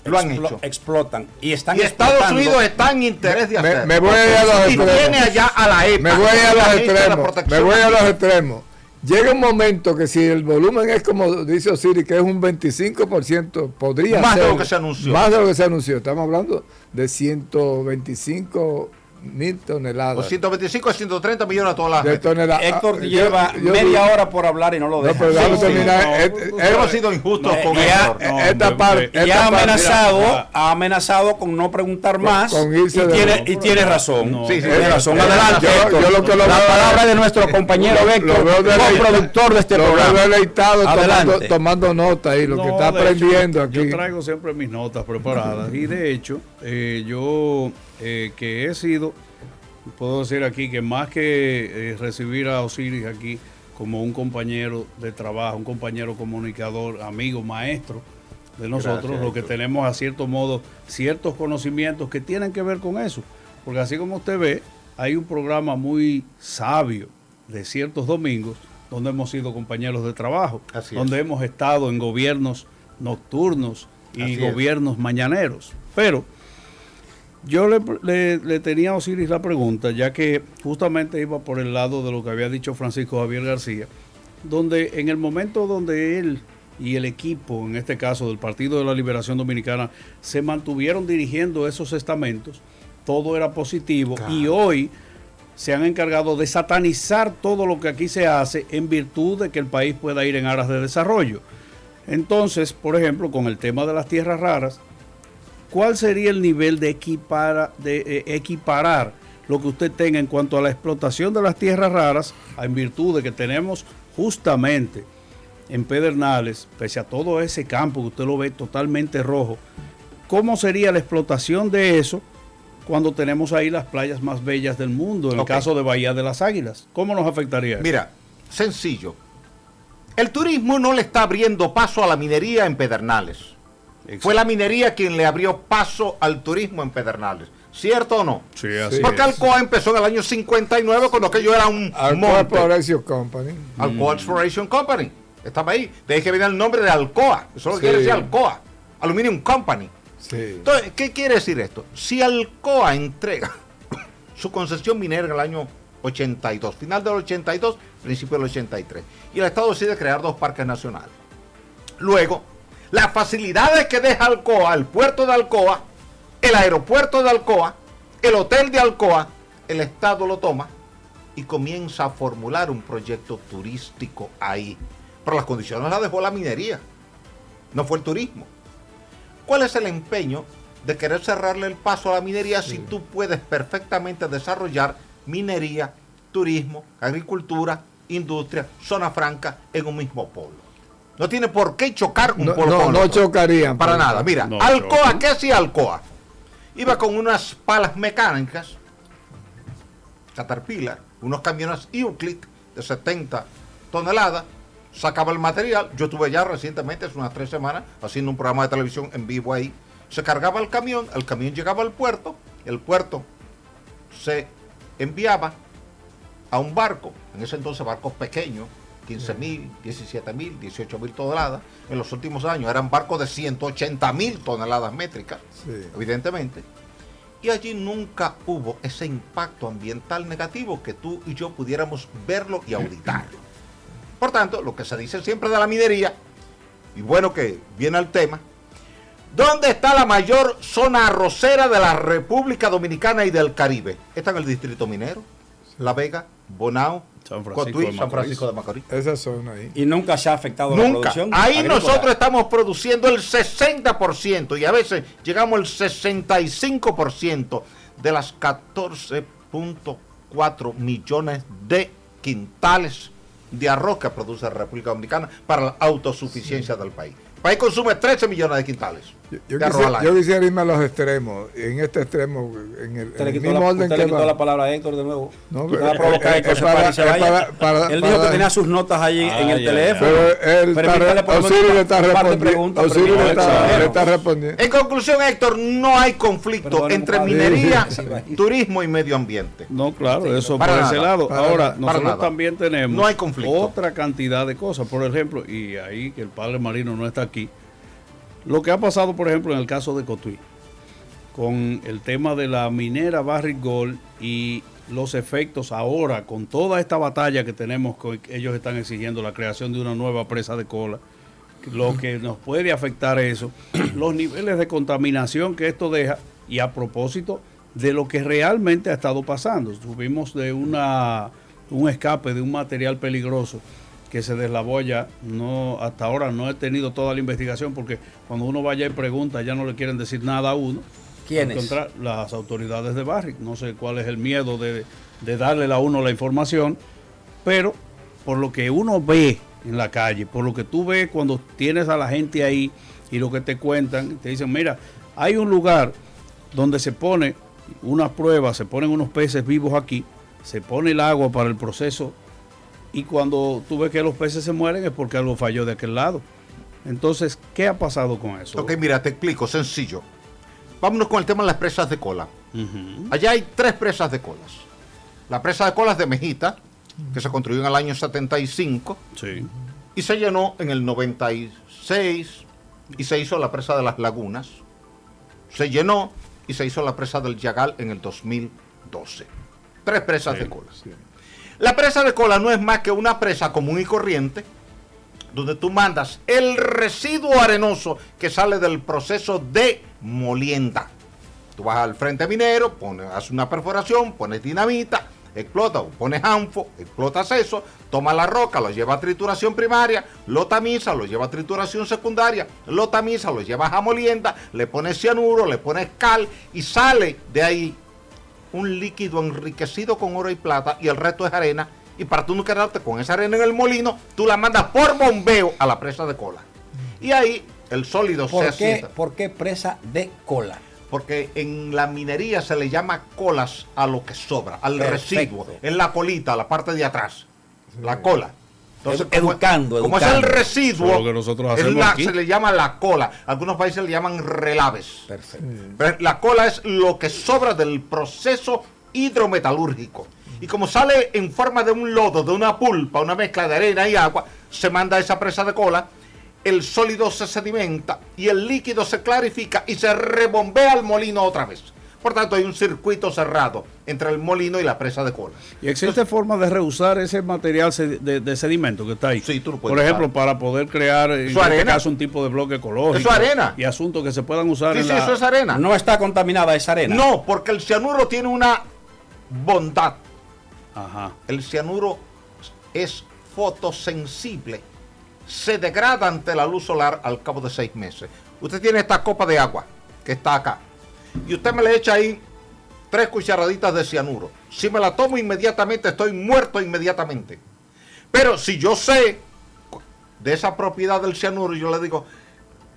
lo han hecho, explotan y están y Estados Unidos está en interés de hacerlo. Me voy a los extremos. Y tiene allá a la EPA. Me voy a los extremos. Me voy a los extremos. Llega un momento que si el volumen es como dice Osiris, que es un 25%, podría más ser. De lo que se anunció. Más de lo que se anunció. Estamos hablando de 125.000 toneladas. O 125 a 130 millones de toneladas. Héctor lleva media hora por hablar y no lo deja. No, pero déjame terminar. Hemos sido injustos con Héctor. Esta parte. Y ha amenazado con no preguntar más. Y tiene razón. Tiene razón. Adelante, Héctor. La palabra es de nuestro compañero Héctor, productor de este programa. Lo veo deleitado tomando nota ahí, lo que está aprendiendo aquí. Yo traigo siempre mis notas preparadas y de hecho, yo que he sido, puedo decir aquí que más que recibir a Osiris aquí como un compañero de trabajo, un compañero comunicador, amigo, maestro de nosotros, gracias, lo que tenemos a cierto modo ciertos conocimientos que tienen que ver con eso, porque así como usted ve, hay un programa muy sabio de ciertos domingos donde hemos sido compañeros de trabajo, donde hemos estado en gobiernos nocturnos y gobiernos mañaneros. Pero yo le tenía a Osiris la pregunta, ya que justamente iba por el lado de lo que había dicho Francisco Javier García, donde en el momento donde él y el equipo, en este caso del Partido de la Liberación Dominicana, se mantuvieron dirigiendo esos estamentos, todo era positivo, claro. Y hoy se han encargado de satanizar todo lo que aquí se hace en virtud de que el país pueda ir en aras de desarrollo. Entonces, por ejemplo, con el tema de las tierras raras, ¿cuál sería el nivel de equiparar lo que usted tenga en cuanto a la explotación de las tierras raras, en virtud de que tenemos justamente en Pedernales, pese a todo ese campo que usted lo ve totalmente rojo, ¿cómo sería la explotación de eso cuando tenemos ahí las playas más bellas del mundo, en el caso de Bahía de las Águilas? ¿Cómo nos afectaría eso? Mira, sencillo. El turismo no le está abriendo paso a la minería en Pedernales. Exacto. Fue la minería quien le abrió paso al turismo en Pedernales. ¿Cierto o no? Sí, así porque es. Alcoa empezó en el año 59 cuando aquello era un Alcoa Exploration Company. Alcoa Exploration Company. Estaba ahí. De ahí que viene el nombre de Alcoa. Eso es lo que quiere decir Alcoa. Aluminium Company. Sí. Entonces, ¿qué quiere decir esto? Si Alcoa entrega su concesión minera en el año 82, final del 82, principio del 83, y el Estado decide crear 2 parques nacionales. Luego, las facilidades que deja Alcoa, el puerto de Alcoa, el aeropuerto de Alcoa, el hotel de Alcoa, el Estado lo toma y comienza a formular un proyecto turístico ahí. Pero las condiciones las dejó la minería, no fue el turismo. ¿Cuál es el empeño de querer cerrarle el paso a la minería si tú puedes perfectamente desarrollar minería, turismo, agricultura, industria, zona franca en un mismo polo? No tiene por qué chocar un polo con no otro. chocarían. Para nada. Mira, No Alcoa, chocan. ¿qué hacía Alcoa? Iba con unas palas mecánicas, Caterpillar, unos camiones Euclid de 70 toneladas, sacaba el material. Yo estuve ya recientemente, hace unas 3 semanas, haciendo un programa de televisión en vivo ahí. Se cargaba el camión llegaba al puerto, el puerto se enviaba a un barco, en ese entonces barcos pequeños, 15.000, 17.000, 18.000 toneladas. En los últimos años eran barcos de 180.000 toneladas métricas, evidentemente. Y allí nunca hubo ese impacto ambiental negativo que tú y yo pudiéramos verlo y auditarlo. Por tanto, lo que se dice siempre de la minería, y bueno que viene al tema, ¿dónde está la mayor zona arrocera de la República Dominicana y del Caribe? Está en el Distrito Minero, La Vega, Bonao, Cotuí, San Francisco de Macorís. Esa zona ahí. Y nunca se ha afectado la Nunca. producción Ahí agrícola. nosotros estamos produciendo el 60% y a veces llegamos al 65% de las 14.4 millones de quintales de arroz que produce la República Dominicana para la autosuficiencia del país. El país consume 13 millones de quintales Yo de arroz al año. yo quisiera irme a los extremos. En este extremo, en el, Usted le en el quitó, mismo orden usted que le quitó va. la palabra a Héctor de nuevo. No, Va a provocar que Héctor se pare y se vaya. Él dijo que tenía sus notas allí en el teléfono. Pero él Permítale por lo menos Auxilio le está un par de respondiendo. preguntas, Auxilio le permítale. está respondiendo. En conclusión, Héctor, no hay conflicto Perdóneme, entre padre. minería, Sí, sí. turismo y medio ambiente. No, claro, eso Para por nada, ese lado. para Ahora, nada, para nosotros nada. también tenemos No hay conflicto. otra cantidad de cosas. Por ejemplo, y ahí que el padre Marino no está aquí, lo que ha pasado, por ejemplo, en el caso de Cotuí, con el tema de la minera Barrick Gold y los efectos ahora, con toda esta batalla que tenemos, que ellos están exigiendo la creación de una nueva presa de cola, lo que nos puede afectar eso, los niveles de contaminación que esto deja, y a propósito de lo que realmente ha estado pasando. Tuvimos de un escape de un material peligroso que se deslavó allá. No, hasta ahora no he tenido toda la investigación porque cuando uno vaya y pregunta ya no le quieren decir nada a uno. ¿Quiénes? Contra las autoridades de Barrick. No sé cuál es el miedo de darle a uno la información, pero por lo que uno ve en la calle, por lo que tú ves cuando tienes a la gente ahí y lo que te cuentan, te dicen, mira, hay un lugar donde se pone una prueba, se ponen unos peces vivos aquí, se pone el agua para el proceso y cuando tú ves que los peces se mueren es porque algo falló de aquel lado. Entonces, ¿qué ha pasado con eso? Ok, mira, te explico, sencillo. Vámonos con el tema de las presas de cola. Ujú. Allá hay 3 presas de colas. La presa de colas de Mejita, que se construyó en el año 75 Sí. y se llenó en el 96 y se hizo la presa de las Lagunas. Se llenó y se hizo la presa del Yagal en el 2012. 3 presas Sí, de cola. La presa de cola no es más que una presa común y corriente donde tú mandas el residuo arenoso que sale del proceso de molienda. Tú vas al frente minero, haces una perforación, pones dinamita, explotas, pones anfo, explotas eso, tomas la roca, lo llevas a trituración primaria, lo tamizas, lo llevas a trituración secundaria, lo tamizas, lo llevas a molienda, le pones cianuro, le pones cal y sale de ahí un líquido enriquecido con oro y plata y el resto es arena. Y para tú no quedarte con esa arena en el molino, tú la mandas por bombeo a la presa de cola. Y ahí el sólido se asienta. ¿Por qué presa de cola? Porque en la minería se le llama colas a lo que sobra, al Perfecto. residuo, en la colita, la parte de atrás, la cola. Entonces, Educando. como es el residuo, Eso es lo que nosotros hacemos aquí. se le llama la cola. Algunos países le llaman relaves. Perfecto. Pero la cola es lo que sobra del proceso hidrometalúrgico. Y como sale en forma de un lodo, de una pulpa, una mezcla de arena y agua, se manda a esa presa de cola, el sólido se sedimenta y el líquido se clarifica y se rebombea al molino otra vez. Por tanto, hay un circuito cerrado entre el molino y la presa de cola. ¿Y existe forma de reusar ese material de sedimento que está ahí? Sí, tú lo puedes Por ejemplo, usar. para poder crear, en ¿Eso este arena? caso, un tipo de bloque ecológico. ¿Eso arena? Y asuntos que se puedan usar Sí, en sí, la... eso es arena. No está contaminada esa arena. No, porque el cianuro tiene una bondad. Ajá. El cianuro es fotosensible, se degrada ante la luz solar al cabo de 6 meses. Usted tiene esta copa de agua que está acá y usted me le echa ahí 3 cucharaditas de cianuro. Si me la tomo inmediatamente, estoy muerto inmediatamente. Pero si yo sé de esa propiedad del cianuro, yo le digo,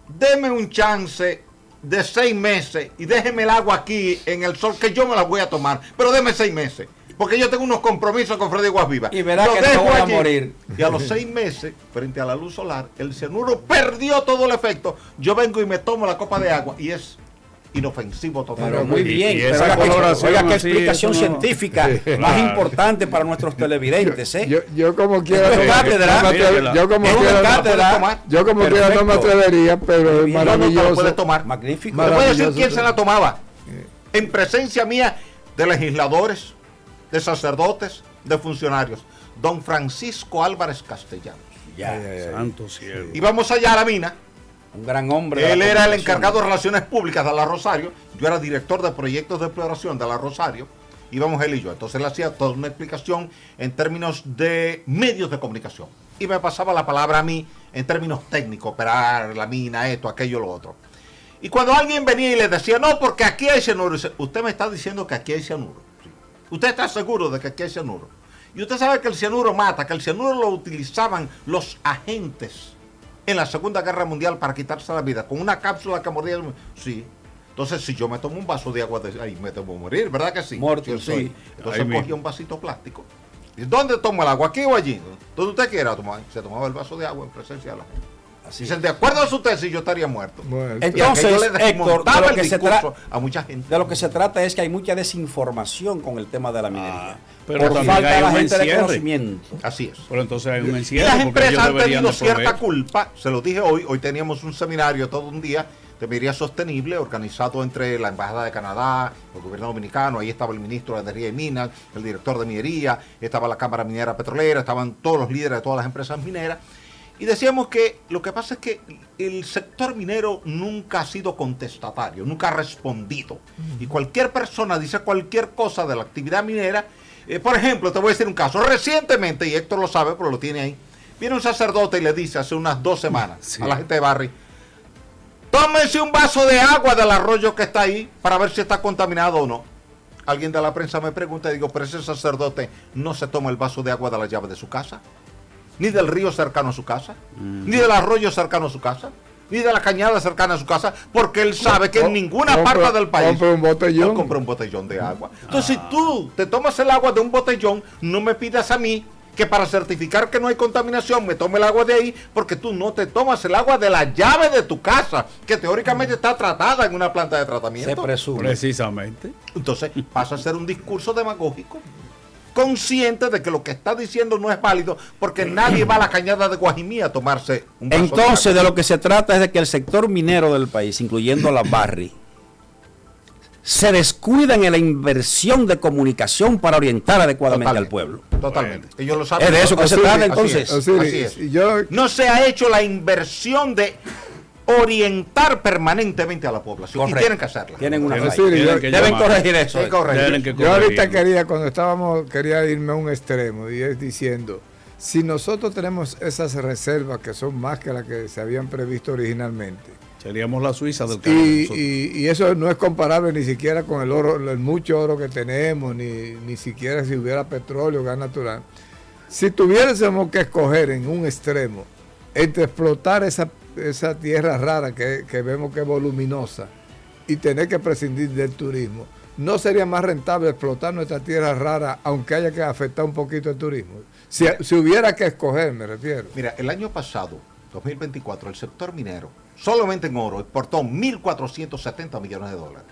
deme un chance de 6 meses y déjeme el agua aquí en el sol, que yo me la voy a tomar, pero deme 6 meses. Porque yo tengo unos compromisos con Freddy Guasviva. Y verá que no voy a morir. Y a los 6 meses, frente a la luz solar, el cianuro perdió todo el efecto. Yo vengo y me tomo la copa de agua y es inofensivo totalmente. Pero muy bien. Y Pero esa coloración oiga, qué así, explicación eso no- científica más Claro. importante para nuestros televidentes, ¿eh? Yo como quiera, Esto es cátedra. yo como Esto es quiera, cátedra. yo como quiera no me Perfecto. atrevería, pero es Bien. No, no te lo maravilloso. puedes tomar. Magnífico. Le voy a decir Maravilloso. quién se la tomaba. En presencia mía de legisladores, de sacerdotes, de funcionarios. Don Francisco Álvarez Castellanos. Ya. Santo cielo. Íbamos allá a la mina. Un gran hombre. de Él la era el comunicación. encargado de relaciones públicas de la Rosario. Yo era director de proyectos de exploración de la Rosario. Íbamos él y yo. Entonces él hacía toda una explicación en términos de medios de comunicación. Y me pasaba la palabra a mí en términos técnicos, operar la mina, esto, aquello, lo otro. Y cuando alguien venía y le decía, no, porque aquí hay cianuro, dice, usted me está diciendo que aquí hay cianuro. Sí. Usted está seguro de que aquí hay cianuro. Y usted sabe que el cianuro mata, que el cianuro lo utilizaban los agentes en la Segunda Guerra Mundial para quitarse la vida, con una cápsula que mordía. Sí. Entonces, si yo me tomo un vaso de agua, ahí me tengo que morir, ¿verdad que sí? Muerto, Yo sí. Entonces Ahí cogía mismo. un vasito plástico. ¿Y dónde tomo el agua? ¿Aquí o allí? Donde usted quiera tomar. Se tomaba el vaso de agua en presencia de la gente. Así Dicen, de acuerdo a su tesis, yo estaría muerto. Bueno, Entonces, Y aquello le Héctor, desmontaba de lo el que se discurso a mucha gente. De lo que se trata es que hay mucha desinformación con el tema de la minería. pero por también falta hay de la un gente de encierre. conocimiento. Así es. Pero entonces hay un Y encierro las porque empresas ellos han deberían tenido de proveer. cierta culpa, se lo dije hoy teníamos un seminario todo un día de minería sostenible organizado entre la Embajada de Canadá, el gobierno dominicano, ahí estaba el ministro de Energía y Minas, el director de minería, estaba la Cámara Minera Petrolera, estaban todos los líderes de todas las empresas mineras, y decíamos que lo que pasa es que el sector minero nunca ha sido contestatario, nunca ha respondido, y cualquier persona dice cualquier cosa de la actividad minera. Por ejemplo, te voy a decir un caso. Recientemente, y Héctor lo sabe, pero lo tiene ahí, viene un sacerdote y le dice hace unas 2 semanas Sí. a la gente de Barry, tómense un vaso de agua del arroyo que está ahí para ver si está contaminado o no. Alguien de la prensa me pregunta y digo, pero ese sacerdote no se toma el vaso de agua de la llave de su casa, ni del río cercano a su casa, ni del arroyo cercano a su casa, ni de la cañada cercana a su casa, porque él sabe que en ninguna parte del país compra un botellón. no compra un botellón de agua. Entonces, si tú te tomas el agua de un botellón, no me pidas a mí que para certificar que no hay contaminación me tome el agua de ahí, porque tú no te tomas el agua de la llave de tu casa, que teóricamente está tratada en una planta de Se tratamiento. presume. Precisamente. Entonces pasa a ser un discurso demagógico, consciente de que lo que está diciendo no es válido, porque nadie va a la cañada de Guajimí a tomarse un vaso Entonces, de agua. lo que se trata es de que el sector minero del país, incluyendo la Barry, se descuidan en la inversión de comunicación para orientar adecuadamente al pueblo. Totalmente. Ellos lo saben. Es de eso que se Así trata, es, entonces. así es, así es. Y yo, No se ha hecho la inversión de orientar permanentemente a la población. Correcto. Y tienen que hacerla. Tienen una Tienen- falla. sí, Tienen que Deben llamar. corregir eso. Sí, correcto. Tienen que yo ahorita corregirlo. quería irme a un extremo y es diciendo, si nosotros tenemos esas reservas que son más que las que se habían previsto originalmente, Seríamos la Suiza del Caribe. nosotros. y eso no es comparable ni siquiera con el oro, el mucho oro que tenemos, ni siquiera si hubiera petróleo, gas natural. Si tuviésemos que escoger en un extremo entre explotar esa tierra rara que vemos que es voluminosa y tener que prescindir del turismo, ¿no sería más rentable explotar nuestra tierra rara aunque haya que afectar un poquito el turismo? Si hubiera que escoger, me refiero. Mira, el año pasado, 2024, el sector minero, solamente en oro, exportó 1.470 millones de dólares,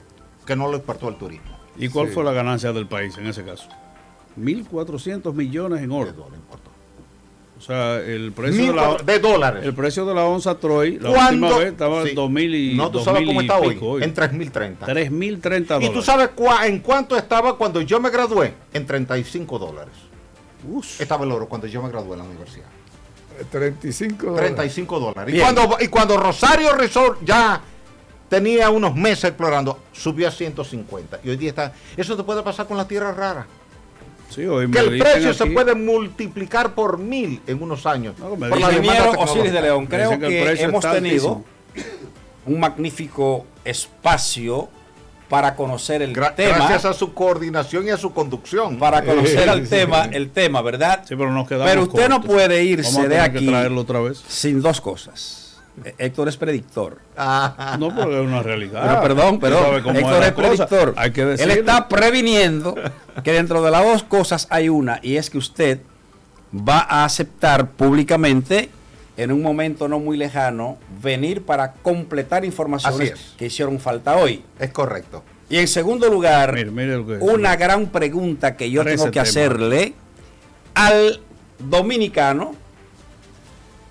que no lo exportó el turismo. ¿Y cuál Sí. fue la ganancia del país en ese caso? 1.400 millones en De oro. dólares importó. O sea, el precio De dólares. el precio de la onza Troy, la ¿Cuándo? última vez estaba Sí. en 2.000 y No, tú sabes 2.000 cómo y está pico hoy. En 3.030. 3.030 ¿Y dólares. tú sabes en cuánto estaba cuando yo me gradué? En 35 dólares. Uf. Estaba el oro cuando yo me gradué en la universidad. 35 35 dólares. Bien. Y cuando Rosario Resort ya tenía unos meses explorando, subió a 150. Y hoy día está... Eso te puede pasar con las tierras raras. Sí, hoy que el precio aquí, se puede multiplicar por 1000 en unos años. No, por la ingeniero Osiris de León, creo que hemos tenido un magnífico espacio para conocer el tema. Gracias a su coordinación y a su conducción. Para conocer el tema, ¿verdad? Sí, pero nos quedamos Pero usted cortos. no puede irse de aquí que traerlo otra vez. sin dos cosas. Héctor es predictor. No, porque es una realidad. Pero perdón, Héctor es predictor. Hay que decirlo. Él está previniendo que dentro de las dos cosas hay una, y es que usted va a aceptar públicamente, en un momento no muy lejano, venir para completar informaciones que hicieron falta hoy. Es correcto. Y en segundo lugar, mire lo que una gran pregunta que yo tengo que hacerle al dominicano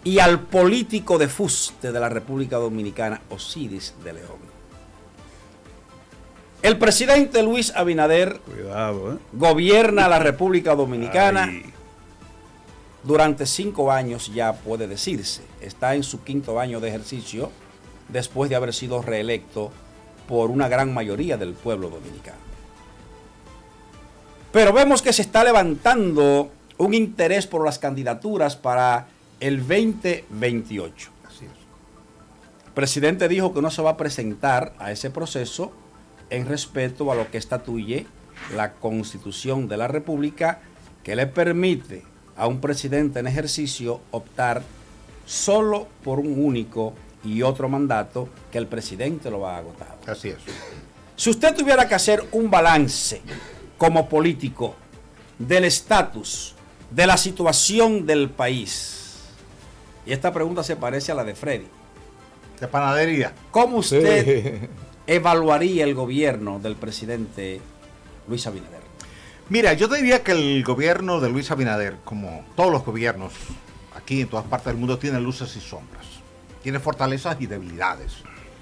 y al político de fuste de la República Dominicana, Osiris de León. El presidente Luis Abinader gobierna la República Dominicana durante 5 años, ya puede decirse. Está en su 5º año de ejercicio, después de haber sido reelecto por una gran mayoría del pueblo dominicano. Pero vemos que se está levantando un interés por las candidaturas para el 2028. Así es. El presidente dijo que no se va a presentar a ese proceso en respeto a lo que estatuye la Constitución de la República, que le permite a un presidente en ejercicio optar solo por un único y otro mandato, que el presidente lo va a agotar. Así es. Si usted tuviera que hacer un balance como político del estatus, de la situación del país, y esta pregunta se parece a la de Freddy, De panadería. ¿cómo usted evaluaría el gobierno del presidente Luis Abinader? Mira, yo te diría que el gobierno de Luis Abinader, como todos los gobiernos aquí en todas partes del mundo, tiene luces y sombras. Tiene fortalezas y debilidades.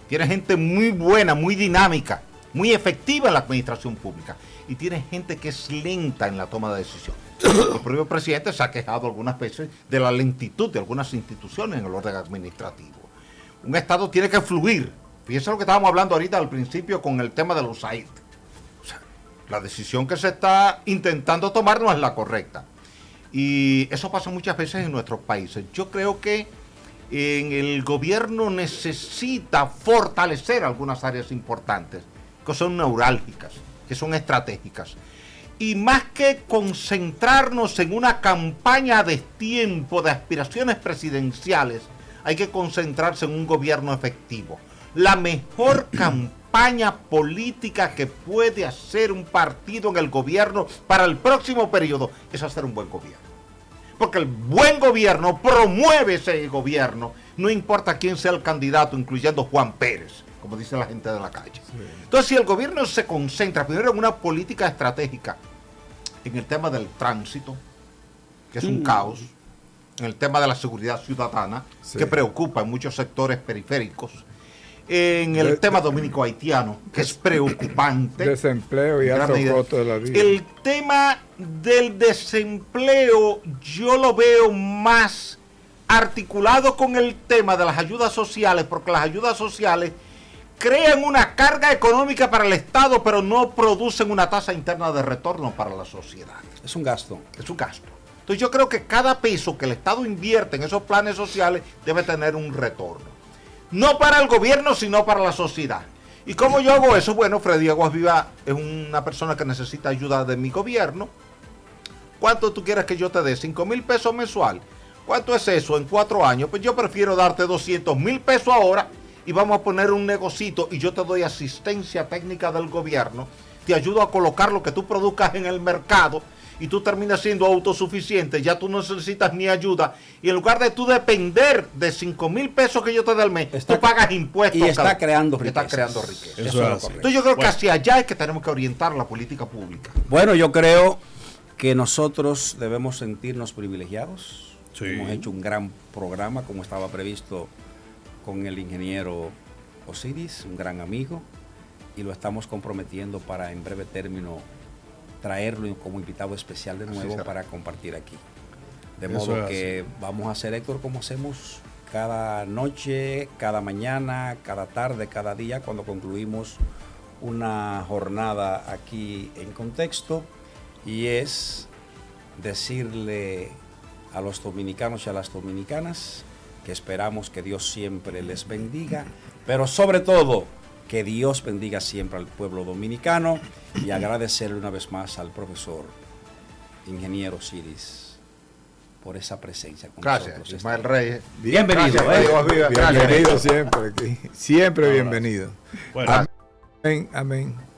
Tiene gente muy buena, muy dinámica, muy efectiva en la administración pública. Y tiene gente que es lenta en la toma de decisiones. El propio presidente se ha quejado algunas veces de la lentitud de algunas instituciones en el orden administrativo. Un Estado tiene que fluir. Fíjense lo que estábamos hablando ahorita al principio con el tema de los USAID. O sea, la decisión que se está intentando tomar no es la correcta. Y eso pasa muchas veces en nuestros países. Yo creo que el gobierno necesita fortalecer algunas áreas importantes, que son neurálgicas, que son estratégicas. Y más que concentrarnos en una campaña de tiempo de aspiraciones presidenciales, hay que concentrarse en un gobierno efectivo. La mejor campaña política que puede hacer un partido en el gobierno para el próximo periodo es hacer un buen gobierno. Porque el buen gobierno promueve ese gobierno, no importa quién sea el candidato, incluyendo Juan Pérez, como dice la gente de la calle. Sí. Entonces, si el gobierno se concentra primero en una política estratégica, en el tema del tránsito, que es un caos, en el tema de la seguridad ciudadana, que preocupa en muchos sectores periféricos, en el tema dominico-haitiano, que es preocupante. Desempleo y alto costo de la vida. El tema del desempleo yo lo veo más articulado con el tema de las ayudas sociales, porque las ayudas sociales crean una carga económica para el Estado, pero no producen una tasa interna de retorno para la sociedad. Es un gasto. Es un gasto. Entonces yo creo que cada peso que el Estado invierte en esos planes sociales debe tener un retorno. No para el gobierno, sino para la sociedad. ¿Y cómo yo hago eso? Bueno, Freddy Aguas Viva es una persona que necesita ayuda de mi gobierno. ¿Cuánto tú quieres que yo te dé? 5,000 pesos mensual. ¿Cuánto es eso en 4 años? Pues yo prefiero darte 200,000 pesos ahora y vamos a poner un negocito y yo te doy asistencia técnica del gobierno. Te ayudo a colocar lo que tú produzcas en el mercado y tú terminas siendo autosuficiente, ya tú no necesitas ni ayuda, y en lugar de tú depender de 5,000 pesos que yo te dé al mes, tú pagas impuestos. Y está creando riqueza. Está creando riqueza. Eso es entonces yo creo que hacia allá es que tenemos que orientar la política pública. Bueno, yo creo que nosotros debemos sentirnos privilegiados. Sí. Hemos hecho un gran programa, como estaba previsto, con el ingeniero Osiris, un gran amigo, y lo estamos comprometiendo para en breve término traerlo como invitado especial de nuevo para compartir aquí. De modo que vamos a hacer, Héctor, como hacemos cada noche, cada mañana, cada tarde, cada día, cuando concluimos una jornada aquí en Contexto, y es decirle a los dominicanos y a las dominicanas que esperamos que Dios siempre les bendiga, pero sobre todo que Dios bendiga siempre al pueblo dominicano, y agradecerle una vez más al profesor ingeniero Siris por esa presencia con Gracias, nosotros. Ismael Reyes. Bienvenido. Gracias, Bienvenido siempre aquí. Siempre bienvenido. Bueno. Amén, amén.